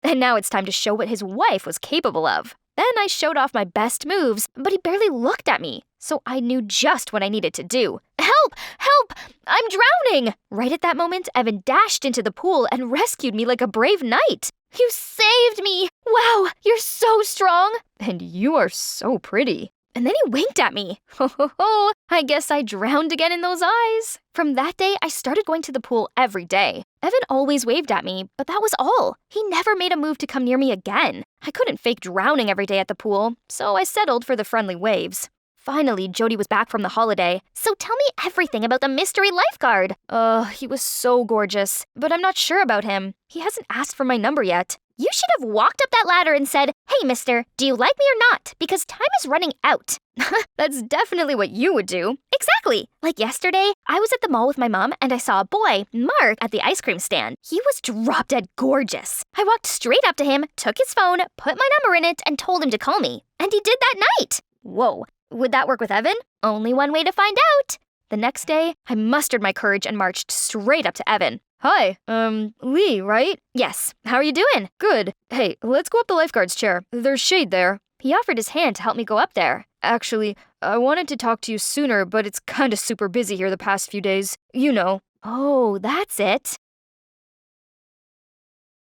And now it's time to show what his wife was capable of. Then I showed off my best moves, but he barely looked at me, so I knew just what I needed to do. Help! Help! I'm drowning! Right at that moment, Evan dashed into the pool and rescued me like a brave knight. You saved me! Wow, you're so strong! And you are so pretty. And then he winked at me. Ho ho ho, I guess I drowned again in those eyes. From that day, I started going to the pool every day. Evan always waved at me, but that was all. He never made a move to come near me again. I couldn't fake drowning every day at the pool, so I settled for the friendly waves. Finally, Jody was back from the holiday. So tell me everything about the mystery lifeguard. He was so gorgeous, but I'm not sure about him. He hasn't asked for my number yet. You should have walked up that ladder and said, "Hey, mister, do you like me or not? Because time is running out." That's definitely what you would do. Exactly. Like yesterday, I was at the mall with my mom and I saw a boy, Mark, at the ice cream stand. He was drop-dead gorgeous. I walked straight up to him, took his phone, put my number in it, and told him to call me. And he did that night. Whoa, would that work with Evan? Only one way to find out. The next day, I mustered my courage and marched straight up to Evan. Hi, Lee, right? Yes. How are you doing? Good. Hey, let's go up the lifeguard's chair. There's shade there. He offered his hand to help me go up there. Actually, I wanted to talk to you sooner, but it's kinda super busy here the past few days. You know. Oh, that's it.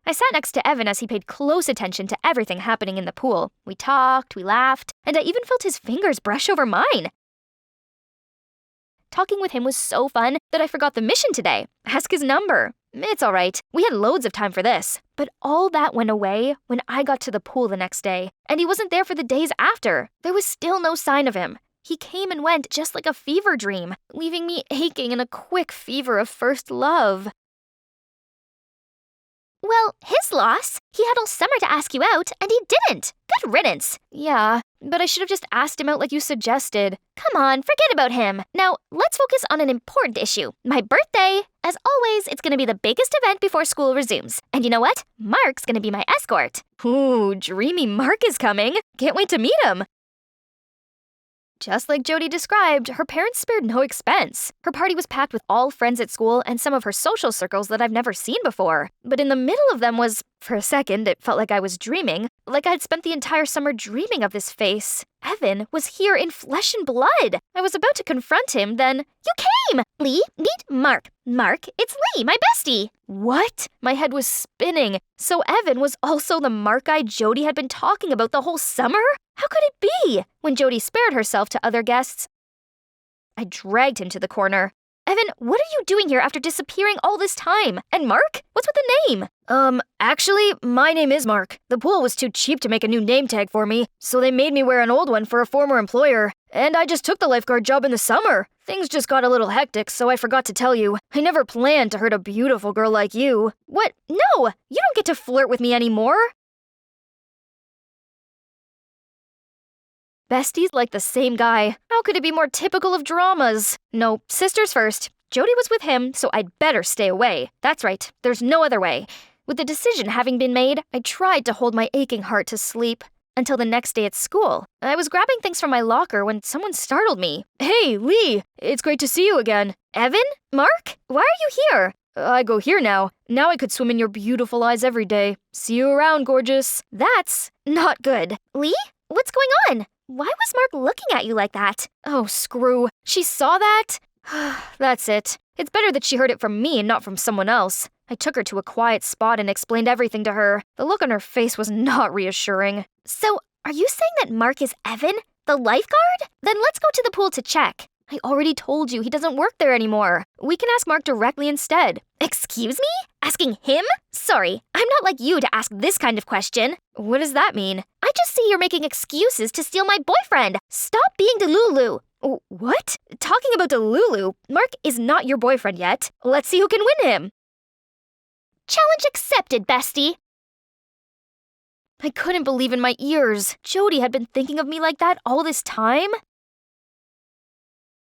I sat next to Evan as he paid close attention to everything happening in the pool. We talked, we laughed, and I even felt his fingers brush over mine. Talking with him was so fun that I forgot the mission today. Ask his number. It's all right. We had loads of time for this. But all that went away when I got to the pool the next day, and he wasn't there for the days after. There was still no sign of him. He came and went just like a fever dream, leaving me aching in a quick fever of first love. Well, his loss. He had all summer to ask you out, and he didn't. Good riddance. Yeah, but I should have just asked him out like you suggested. Come on, forget about him. Now, let's focus on an important issue. My birthday. As always, it's gonna be the biggest event before school resumes. And you know what? Mark's gonna be my escort. Ooh, dreamy Mark is coming. Can't wait to meet him. Just like Jody described, her parents spared no expense. Her party was packed with all friends at school and some of her social circles that I've never seen before. But in the middle of them was For a second, it felt like I was dreaming, like I'd spent the entire summer dreaming of this face. Evan was here in flesh and blood. I was about to confront him, then, you came! Lee, meet Mark. Mark, it's Lee, my bestie. What? My head was spinning. So Evan was also the Mark guy Jody had been talking about the whole summer? How could it be? When Jody spared herself to other guests, I dragged him to the corner. Evan, what are you doing here after disappearing all this time? And Mark? What's with the name? Actually, my name is Mark. The pool was too cheap to make a new name tag for me, so they made me wear an old one for a former employer. And I just took the lifeguard job in the summer. Things just got a little hectic, so I forgot to tell you. I never planned to hurt a beautiful girl like you. What? No! You don't get to flirt with me anymore! Besties like the same guy. How could it be more typical of dramas? No, sisters first. Jody was with him, so I'd better stay away. That's right, there's no other way. With the decision having been made, I tried to hold my aching heart to sleep. Until the next day at school. I was grabbing things from my locker when someone startled me. Hey, Lee! It's great to see you again. Evan? Mark? Why are you here? I go here now. Now I could swim in your beautiful eyes every day. See you around, gorgeous. That's not good. Lee? What's going on? Why was Mark looking at you like that? Oh, screw. She saw that? That's it. It's better that she heard it from me and not from someone else. I took her to a quiet spot and explained everything to her. The look on her face was not reassuring. So, are you saying that Mark is Evan, the lifeguard? Then let's go to the pool to check. I already told you he doesn't work there anymore. We can ask Mark directly instead. Excuse me? Asking him? Sorry, I'm not like you to ask this kind of question. What does that mean? I just see you're making excuses to steal my boyfriend. Stop being Delulu. What? Talking about Delulu, Mark is not your boyfriend yet. Let's see who can win him. Challenge accepted, bestie. I couldn't believe in my ears. Jody had been thinking of me like that all this time?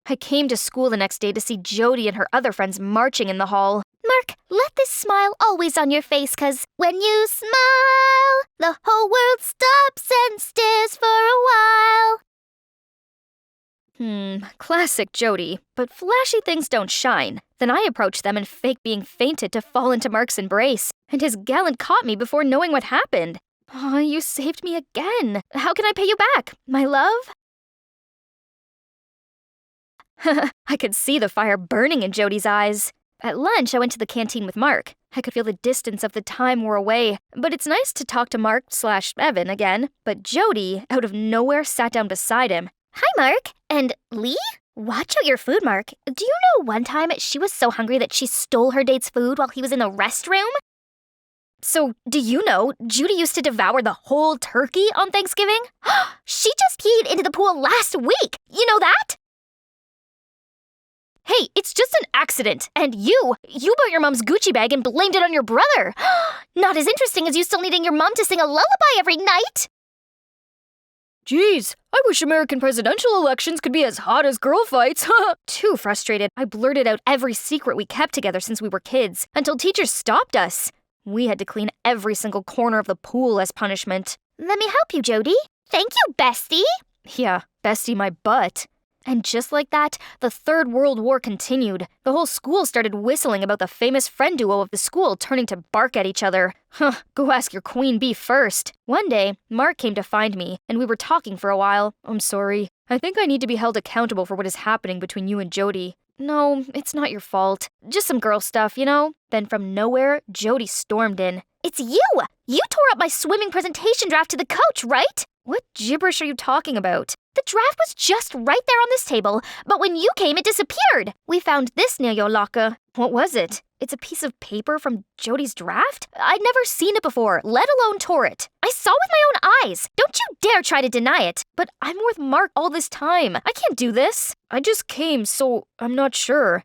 I came to school the next day to see Jody and her other friends marching in the hall. Mark, let this smile always on your face, 'cause when you smile, the whole world stops and stares for a while. Classic Jody. But flashy things don't shine. Then I approached them and faked being fainted to fall into Mark's embrace. And his gallant caught me before knowing what happened. Aw, you saved me again. How can I pay you back, my love? I could see the fire burning in Jody's eyes. At lunch, I went to the canteen with Mark. I could feel the distance of the time wore away, but it's nice to talk to Mark/Evan again. But Jody, out of nowhere, sat down beside him. Hi, Mark. And Lee? Watch out your food, Mark. Do you know one time she was so hungry that she stole her date's food while he was in the restroom? So, do you know, Judy used to devour the whole turkey on Thanksgiving? She just peed into the pool last week. You know that? Hey, it's just an accident. And you bought your mom's Gucci bag and blamed it on your brother. Not as interesting as you still needing your mom to sing a lullaby every night. Geez, I wish American presidential elections could be as hot as girl fights. Too frustrated, I blurted out every secret we kept together since we were kids, until teachers stopped us. We had to clean every single corner of the pool as punishment. Let me help you, Jody. Thank you, bestie. Yeah, bestie my butt. And just like that, the Third World War continued. The whole school started whistling about the famous friend duo of the school turning to bark at each other. Go ask your queen bee first. One day, Mark came to find me, and we were talking for a while. I'm sorry. I think I need to be held accountable for what is happening between you and Jody. No, it's not your fault. Just some girl stuff, you know? Then from nowhere, Jody stormed in. It's you! You tore up my swimming presentation draft to the coach, right? What gibberish are you talking about? The draft was just right there on this table, but when you came, it disappeared. We found this near your locker. What was it? It's a piece of paper from Jody's draft? I'd never seen it before, let alone tore it. I saw with my own eyes. Don't you dare try to deny it. But I'm with Mark all this time. I can't do this. I just came, so I'm not sure.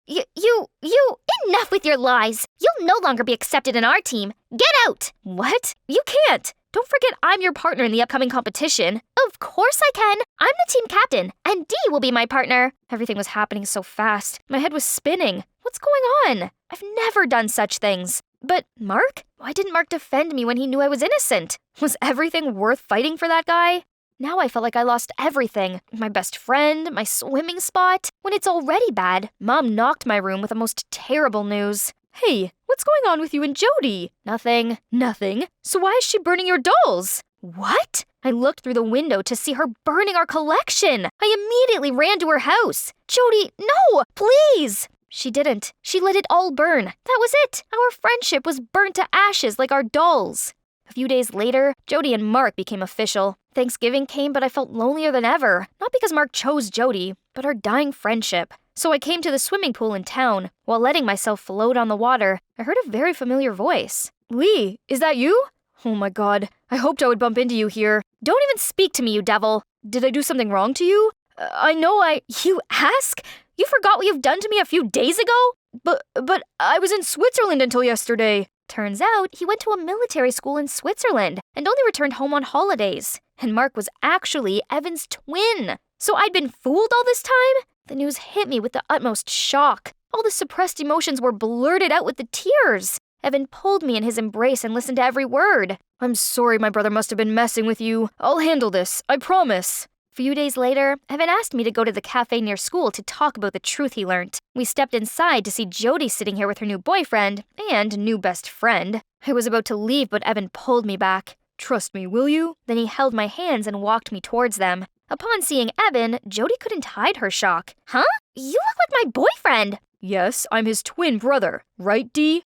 Enough with your lies. You'll no longer be accepted in our team. Get out! What? You can't. Don't forget I'm your partner in the upcoming competition. Of course I can. I'm the team captain, and Dee will be my partner. Everything was happening so fast. My head was spinning. What's going on? I've never done such things. But Mark? Why didn't Mark defend me when he knew I was innocent? Was everything worth fighting for that guy? Now I felt like I lost everything. My best friend, my swimming spot. When it's already bad, Mom knocked my room with the most terrible news. Hey, what's going on with you and Jody? Nothing. Nothing. So why is she burning your dolls? What? I looked through the window to see her burning our collection. I immediately ran to her house. Jody, no, please. She didn't. She let it all burn. That was it. Our friendship was burnt to ashes like our dolls. A few days later, Jody and Mark became official. Thanksgiving came, but I felt lonelier than ever. Not because Mark chose Jody, but our dying friendship. So I came to the swimming pool in town. While letting myself float on the water, I heard a very familiar voice. Lee, is that you? Oh my god, I hoped I would bump into you here. Don't even speak to me, you devil. Did I do something wrong to you? You ask? You forgot what you've done to me a few days ago? But I was in Switzerland until yesterday. Turns out he went to a military school in Switzerland and only returned home on holidays. And Mark was actually Evan's twin. So I'd been fooled all this time? The news hit me with the utmost shock. All the suppressed emotions were blurted out with the tears. Evan pulled me in his embrace and listened to every word. I'm sorry my brother must have been messing with you. I'll handle this, I promise. A few days later, Evan asked me to go to the cafe near school to talk about the truth he learned. We stepped inside to see Jody sitting here with her new boyfriend and new best friend. I was about to leave, but Evan pulled me back. Trust me, will you? Then he held my hands and walked me towards them. Upon seeing Evan, Jody couldn't hide her shock. Huh? You look like my boyfriend! Yes, I'm his twin brother. Right, Dee?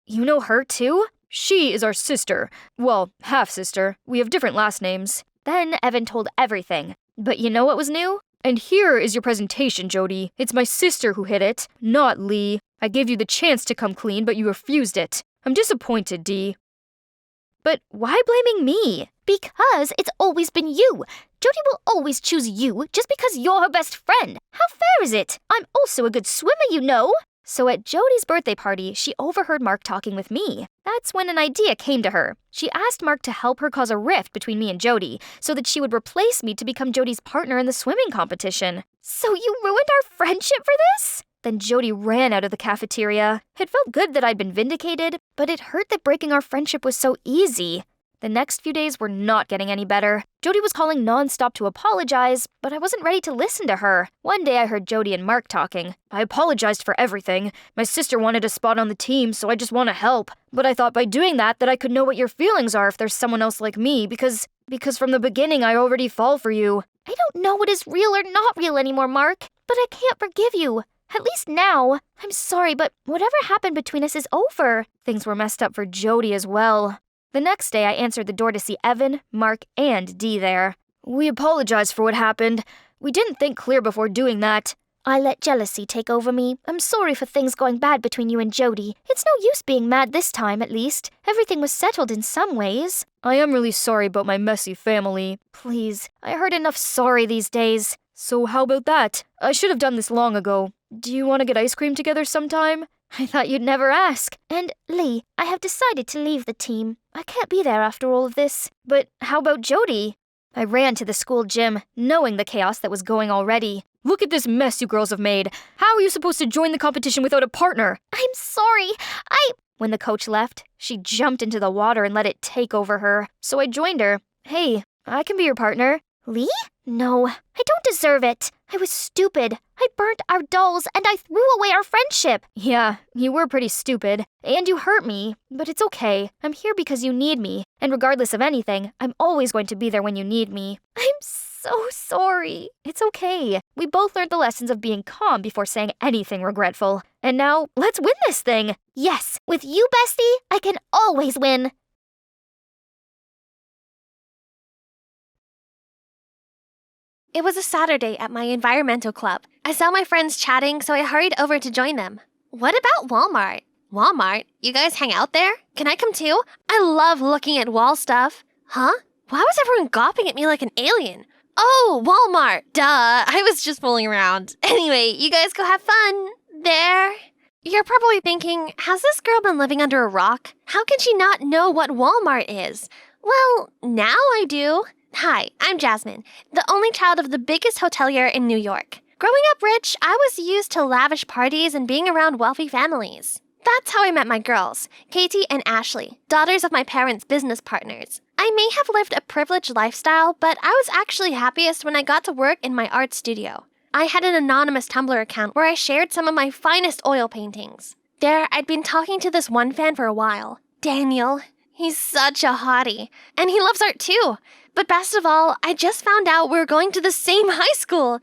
You know her too? She is our sister. Well, half-sister. We have different last names. Then Evan told everything. But you know what was new? And here is your presentation, Jody. It's my sister who hid it, not Lee. I gave you the chance to come clean, but you refused it. I'm disappointed, Dee. But why blaming me? Because it's always been you. Jody will always choose you just because you're her best friend. How fair is it? I'm also a good swimmer, you know. So at Jody's birthday party, she overheard Mark talking with me. That's when an idea came to her. She asked Mark to help her cause a rift between me and Jody so that she would replace me to become Jody's partner in the swimming competition. So you ruined our friendship for this? Then Jody ran out of the cafeteria. It felt good that I'd been vindicated, but it hurt that breaking our friendship was so easy. The next few days were not getting any better. Jody was calling nonstop to apologize, but I wasn't ready to listen to her. One day I heard Jody and Mark talking. I apologized for everything. My sister wanted a spot on the team, so I just want to help. But I thought by doing that I could know what your feelings are if there's someone else like me, because from the beginning I already fall for you. I don't know what is real or not real anymore, Mark, but I can't forgive you. At least now. I'm sorry, but whatever happened between us is over. Things were messed up for Jody as well. The next day, I answered the door to see Evan, Mark, and Dee there. We apologize for what happened. We didn't think clear before doing that. I let jealousy take over me. I'm sorry for things going bad between you and Jody. It's no use being mad this time, at least. Everything was settled in some ways. I am really sorry about my messy family. Please, I heard enough sorry these days. So how about that? I should have done this long ago. Do you want to get ice cream together sometime? I thought you'd never ask. And, Lee, I have decided to leave the team. I can't be there after all of this. But how about Jody? I ran to the school gym, knowing the chaos that was going already. Look at this mess you girls have made. How are you supposed to join the competition without a partner? I'm sorry. When the coach left, she jumped into the water and let it take over her. So I joined her. Hey, I can be your partner. Lee? No, I don't deserve it. I was stupid. I burnt our dolls and I threw away our friendship. Yeah, you were pretty stupid. And you hurt me. But it's okay. I'm here because you need me. And regardless of anything, I'm always going to be there when you need me. I'm so sorry. It's okay. We both learned the lessons of being calm before saying anything regretful. And now, let's win this thing. Yes, with you, bestie, I can always win. It was a Saturday at my environmental club. I saw my friends chatting, so I hurried over to join them. What about Walmart? Walmart? You guys hang out there? Can I come too? I love looking at wall stuff. Huh? Why was everyone gawping at me like an alien? Oh, Walmart! Duh, I was just fooling around. Anyway, you guys go have fun. There. You're probably thinking, has this girl been living under a rock? How can she not know what Walmart is? Well, now I do. Hi, I'm Jasmine, the only child of the biggest hotelier in New York. Growing up rich, I was used to lavish parties and being around wealthy families. That's how I met my girls, Katie and Ashley, daughters of my parents' business partners. I may have lived a privileged lifestyle, but I was actually happiest when I got to work in my art studio. I had an anonymous Tumblr account where I shared some of my finest oil paintings. I'd been talking to this one fan for a while. Daniel. He's such a hottie. And he loves art too. But best of all, I just found out we're going to the same high school.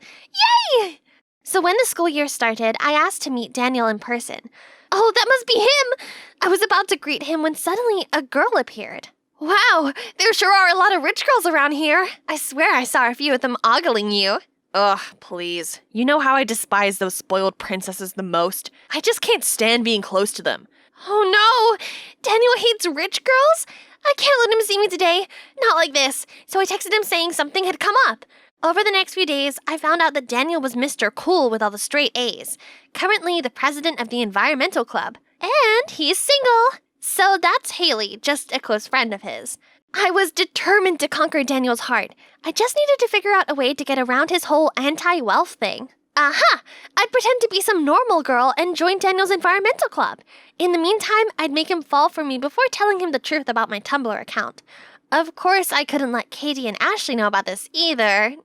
Yay! So when the school year started, I asked to meet Daniel in person. Oh, that must be him! I was about to greet him when suddenly a girl appeared. Wow, there sure are a lot of rich girls around here. I swear I saw a few of them ogling you. Ugh, please. You know how I despise those spoiled princesses the most? I just can't stand being close to them. Oh no! Daniel hates rich girls? I can't let him see me today. Not like this. So I texted him saying something had come up. Over the next few days, I found out that Daniel was Mr. Cool with all the straight A's, currently the president of the Environmental Club. And he's single. So that's Haley, just a close friend of his. I was determined to conquer Daniel's heart. I just needed to figure out a way to get around his whole anti-wealth thing. Aha! I'd pretend to be some normal girl and join Daniel's environmental club. In the meantime, I'd make him fall for me before telling him the truth about my Tumblr account. Of course, I couldn't let Katie and Ashley know about this either.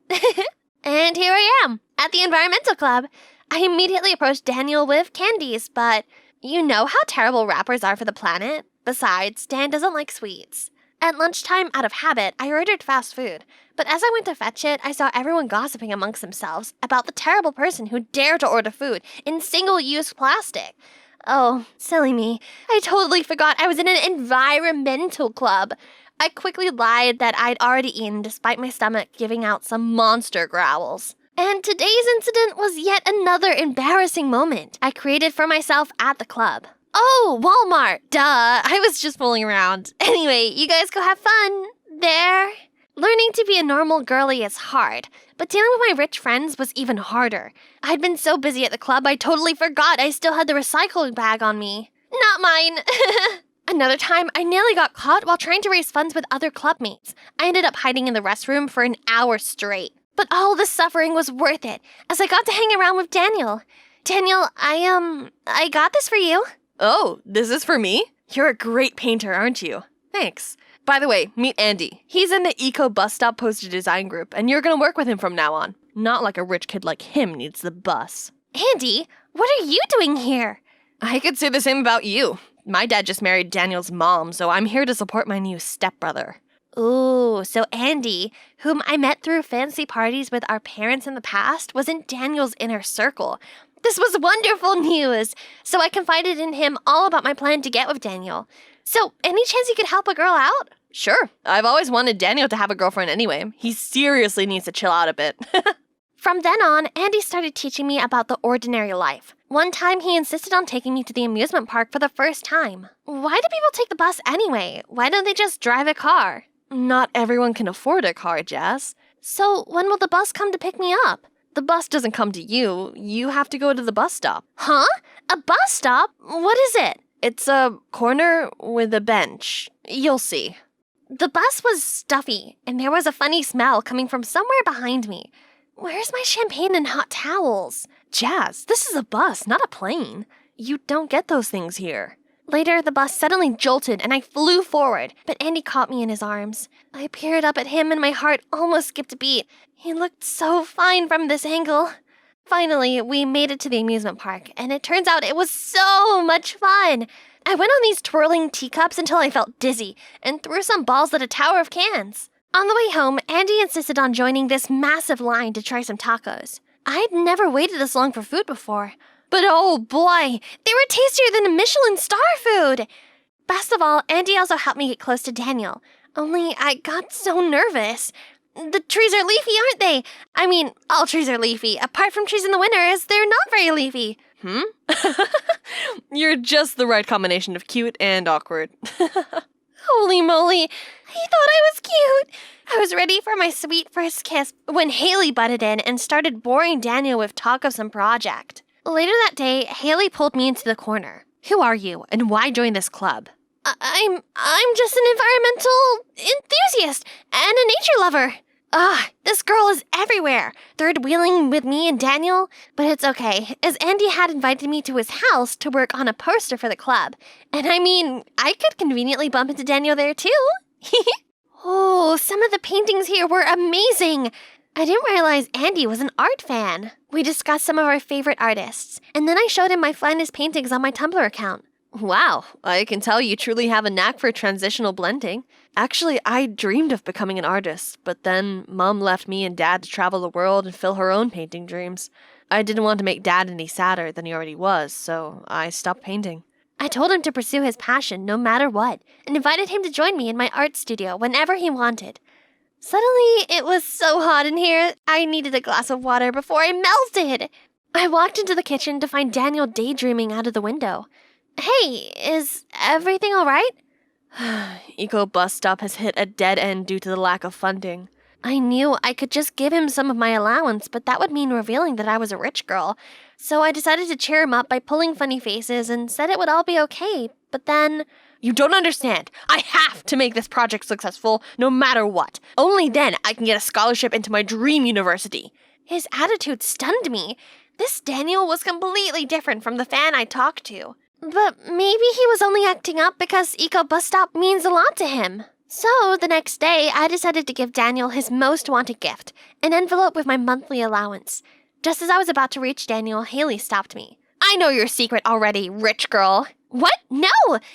And here I am, at the environmental club. I immediately approached Daniel with candies, but you know how terrible rappers are for the planet. Besides, Dan doesn't like sweets. At lunchtime, out of habit, I ordered fast food. But as I went to fetch it, I saw everyone gossiping amongst themselves about the terrible person who dared to order food in single-use plastic. Oh, silly me. I totally forgot I was in an environmental club. I quickly lied that I'd already eaten despite my stomach giving out some monster growls. And today's incident was yet another embarrassing moment I created for myself at the club. Oh, Walmart! Duh, I was just fooling around. Anyway, you guys go have fun. There. Learning to be a normal girly is hard, but dealing with my rich friends was even harder. I'd been so busy at the club I totally forgot I still had the recycling bag on me. Not mine! Another time, I nearly got caught while trying to raise funds with other clubmates. I ended up hiding in the restroom for an hour straight. But all the suffering was worth it, as I got to hang around with Daniel. Daniel, I got this for you. Oh, this is for me? You're a great painter, aren't you? Thanks. By the way, meet Andy. He's in the Eco Bus Stop Poster Design Group, and you're gonna work with him from now on. Not like a rich kid like him needs the bus. Andy, what are you doing here? I could say the same about you. My dad just married Daniel's mom, so I'm here to support my new stepbrother. Ooh, so Andy, whom I met through fancy parties with our parents in the past, was in Daniel's inner circle. This was wonderful news, so I confided in him all about my plan to get with Daniel. So, any chance you could help a girl out? Sure. I've always wanted Daniel to have a girlfriend anyway. He seriously needs to chill out a bit. From then on, Andy started teaching me about the ordinary life. One time, he insisted on taking me to the amusement park for the first time. Why do people take the bus anyway? Why don't they just drive a car? Not everyone can afford a car, Jazz. So, when will the bus come to pick me up? The bus doesn't come to you. You have to go to the bus stop. Huh? A bus stop? What is it? It's a corner with a bench. You'll see. The bus was stuffy, and there was a funny smell coming from somewhere behind me. Where's my champagne and hot towels? Jazz, this is a bus, not a plane. You don't get those things here. Later, the bus suddenly jolted, and I flew forward, but Andy caught me in his arms. I peered up at him, and my heart almost skipped a beat. He looked so fine from this angle. Finally, we made it to the amusement park, and it turns out it was so much fun. I went on these twirling teacups until I felt dizzy, and threw some balls at a tower of cans. On the way home, Andy insisted on joining this massive line to try some tacos. I'd never waited this long for food before. But oh boy, they were tastier than a Michelin star food! Best of all, Andy also helped me get close to Daniel. Only I got so nervous. The trees are leafy, aren't they? I mean, all trees are leafy, apart from trees in the winter, as they're not very leafy. You're just the right combination of cute and awkward. Holy moly, I thought I was cute. I was ready for my sweet first kiss when Haley butted in and started boring Daniel with talk of some project. Later that day, Haley pulled me into the corner. Who are you, and why join this club? I'm just an environmental enthusiast and a nature lover. This girl is everywhere, third-wheeling with me and Daniel. But it's okay, as Andy had invited me to his house to work on a poster for the club. And I mean, I could conveniently bump into Daniel there too. Oh, some of the paintings here were amazing. I didn't realize Andy was an art fan. We discussed some of our favorite artists, and then I showed him my finest paintings on my Tumblr account. Wow, I can tell you truly have a knack for transitional blending. Actually, I dreamed of becoming an artist, but then Mom left me and Dad to travel the world and fill her own painting dreams. I didn't want to make Dad any sadder than he already was, so I stopped painting. I told him to pursue his passion no matter what, and invited him to join me in my art studio whenever he wanted. Suddenly, it was so hot in here, I needed a glass of water before I melted. I walked into the kitchen to find Daniel daydreaming out of the window. Hey, is everything all right? Eco Bus Stop has hit a dead end due to the lack of funding. I knew I could just give him some of my allowance, but that would mean revealing that I was a rich girl. So I decided to cheer him up by pulling funny faces and said it would all be okay. But then... You don't understand. I have to make this project successful no matter what. Only then I can get a scholarship into my dream university. His attitude stunned me. This Daniel was completely different from the fan I talked to. But maybe he was only acting up because Eco Bus Stop means a lot to him. So, the next day, I decided to give Daniel his most wanted gift, an envelope with my monthly allowance. Just as I was about to reach Daniel, Haley stopped me. I know your secret already, rich girl. What? No!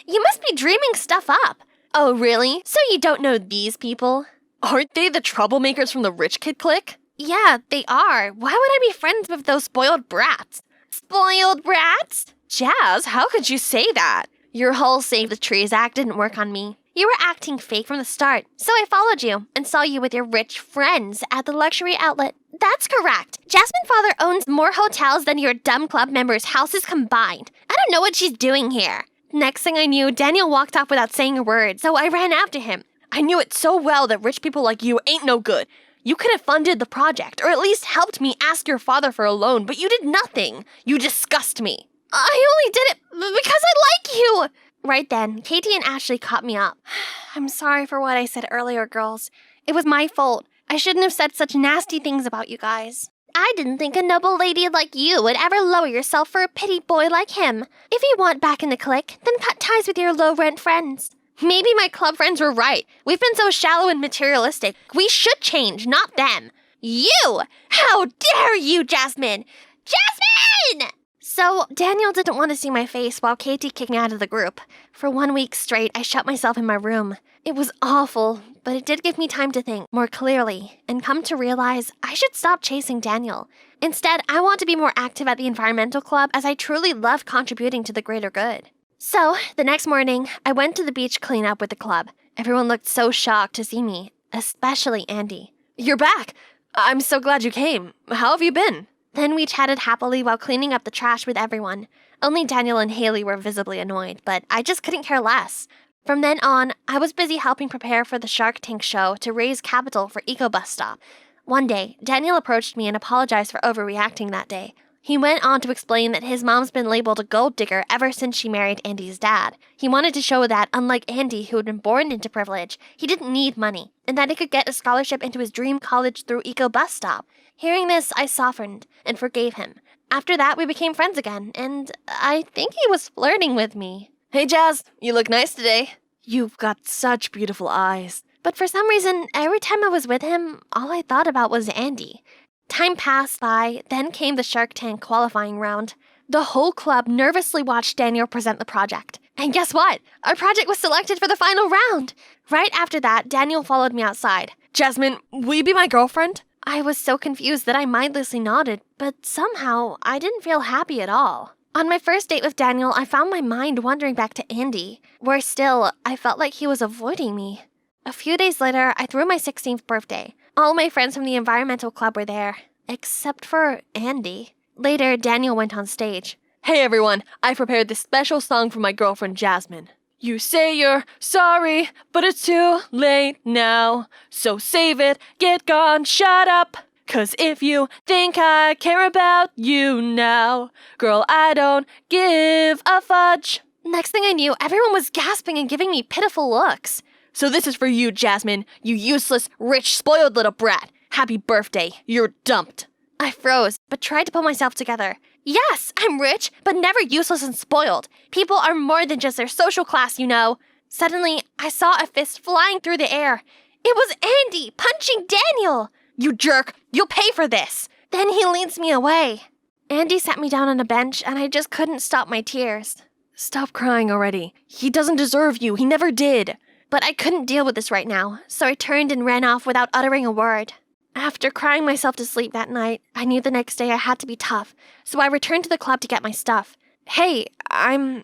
You must be dreaming stuff up. Oh, really? So you don't know these people? Aren't they the troublemakers from the rich kid clique? Yeah, they are. Why would I be friends with those spoiled brats? Spoiled brats? Jazz, how could you say that? Your whole Save the Trees act didn't work on me. You were acting fake from the start, so I followed you and saw you with your rich friends at the luxury outlet. That's correct. Jasmine Father owns more hotels than your dumb club members' houses combined. I don't know what she's doing here. Next thing I knew, Daniel walked off without saying a word, so I ran after him. I knew it so well that rich people like you ain't no good. You could have funded the project, or at least helped me ask your father for a loan, but you did nothing. You disgust me. I only did it because I like you! Right then, Katie and Ashley caught me up. I'm sorry for what I said earlier, girls. It was my fault. I shouldn't have said such nasty things about you guys. I didn't think a noble lady like you would ever lower yourself for a pity boy like him. If you want back in the clique, then cut ties with your low-rent friends. Maybe my club friends were right. We've been so shallow and materialistic. We should change, not them. You! How dare you, Jasmine! Jasmine! So, Daniel didn't want to see my face while Katie kicked me out of the group. For 1 week straight, I shut myself in my room. It was awful, but it did give me time to think more clearly and come to realize I should stop chasing Daniel. Instead, I want to be more active at the environmental club as I truly love contributing to the greater good. So, the next morning, I went to the beach cleanup with the club. Everyone looked so shocked to see me, especially Andy. You're back! I'm so glad you came. How have you been? Then we chatted happily while cleaning up the trash with everyone. Only Daniel and Haley were visibly annoyed, but I just couldn't care less. From then on, I was busy helping prepare for the Shark Tank show to raise capital for Eco Bus Stop. One day, Daniel approached me and apologized for overreacting that day. He went on to explain that his mom's been labeled a gold digger ever since she married Andy's dad. He wanted to show that, unlike Andy, who had been born into privilege, he didn't need money, and that he could get a scholarship into his dream college through Eco Bus Stop. Hearing this, I softened and forgave him. After that, we became friends again, and I think he was flirting with me. Hey, Jazz, you look nice today. You've got such beautiful eyes. But for some reason, every time I was with him, all I thought about was Andy. Time passed by, then came the Shark Tank qualifying round. The whole club nervously watched Daniel present the project. And guess what? Our project was selected for the final round. Right after that, Daniel followed me outside. Jasmine, will you be my girlfriend? I was so confused that I mindlessly nodded, but somehow I didn't feel happy at all. On my first date with Daniel, I found my mind wandering back to Andy. Worse still, I felt like he was avoiding me. A few days later, I threw my 16th birthday. All my friends from the environmental club were there, except for Andy. Later, Daniel went on stage. Hey everyone, I prepared this special song for my girlfriend Jasmine. You say you're sorry, but it's too late now. So save it, get gone, shut up. 'Cause if you think I care about you now, girl, I don't give a fudge. Next thing I knew, everyone was gasping and giving me pitiful looks. So this is for you, Jasmine, you useless, rich, spoiled little brat. Happy birthday, you're dumped. I froze, but tried to pull myself together. Yes, I'm rich, but never useless and spoiled. People are more than just their social class, you know. Suddenly, I saw a fist flying through the air. It was Andy punching Daniel. You jerk! You'll pay for this! Then he leads me away. Andy sat me down on a bench, and I just couldn't stop my tears. Stop crying already. He doesn't deserve you. He never did. But I couldn't deal with this right now, so I turned and ran off without uttering a word. After crying myself to sleep that night, I knew the next day I had to be tough, so I returned to the club to get my stuff. Hey, I'm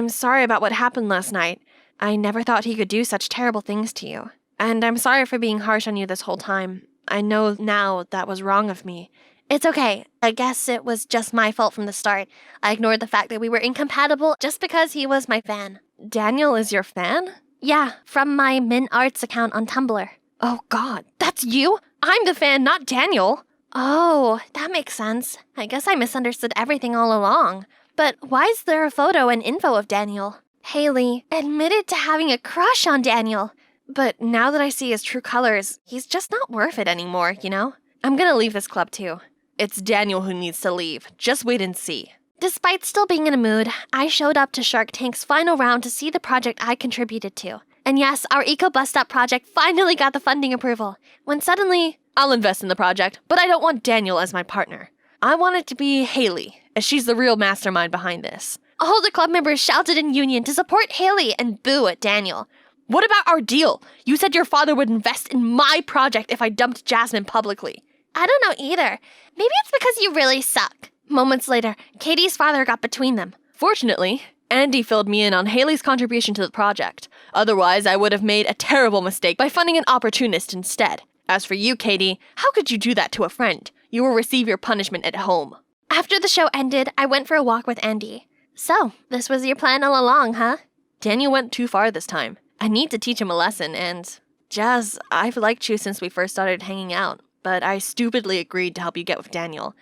sorry about what happened last night. I never thought he could do such terrible things to you. And I'm sorry for being harsh on you this whole time. I know now that was wrong of me. It's okay. I guess it was just my fault from the start. I ignored the fact that we were incompatible just because he was my fan. Daniel is your fan? Yeah, from my Min Arts account on Tumblr. Oh god, that's you? I'm the fan, not Daniel. Oh, that makes sense. I guess I misunderstood everything all along. But why is there a photo and info of Daniel? Haley admitted to having a crush on Daniel. But now that I see his true colors, he's just not worth it anymore, you know? I'm gonna leave this club too. It's Daniel who needs to leave. Just wait and see. Despite still being in a mood, I showed up to Shark Tank's final round to see the project I contributed to. And yes, our Eco Bus Stop project finally got the funding approval. When suddenly, I'll invest in the project, but I don't want Daniel as my partner. I want it to be Haley, as she's the real mastermind behind this. All the club members shouted in union to support Haley and boo at Daniel. What about our deal? You said your father would invest in my project if I dumped Jasmine publicly. I don't know either. Maybe it's because you really suck. Moments later, Katie's father got between them. Fortunately, Andy filled me in on Haley's contribution to the project. Otherwise, I would have made a terrible mistake by funding an opportunist instead. As for you, Katie, how could you do that to a friend? You will receive your punishment at home. After the show ended, I went for a walk with Andy. So, this was your plan all along, huh? Daniel went too far this time. I need to teach him a lesson, and... Jazz, I've liked you since we first started hanging out, but I stupidly agreed to help you get with Daniel.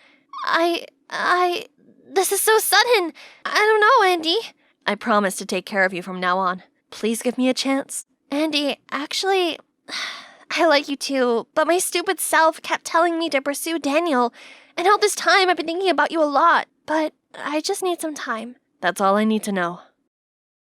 This is so sudden. I don't know, Andy. I promise to take care of you from now on. Please give me a chance. Andy, actually, I like you too, but my stupid self kept telling me to pursue Daniel, and all this time I've been thinking about you a lot, but I just need some time. That's all I need to know.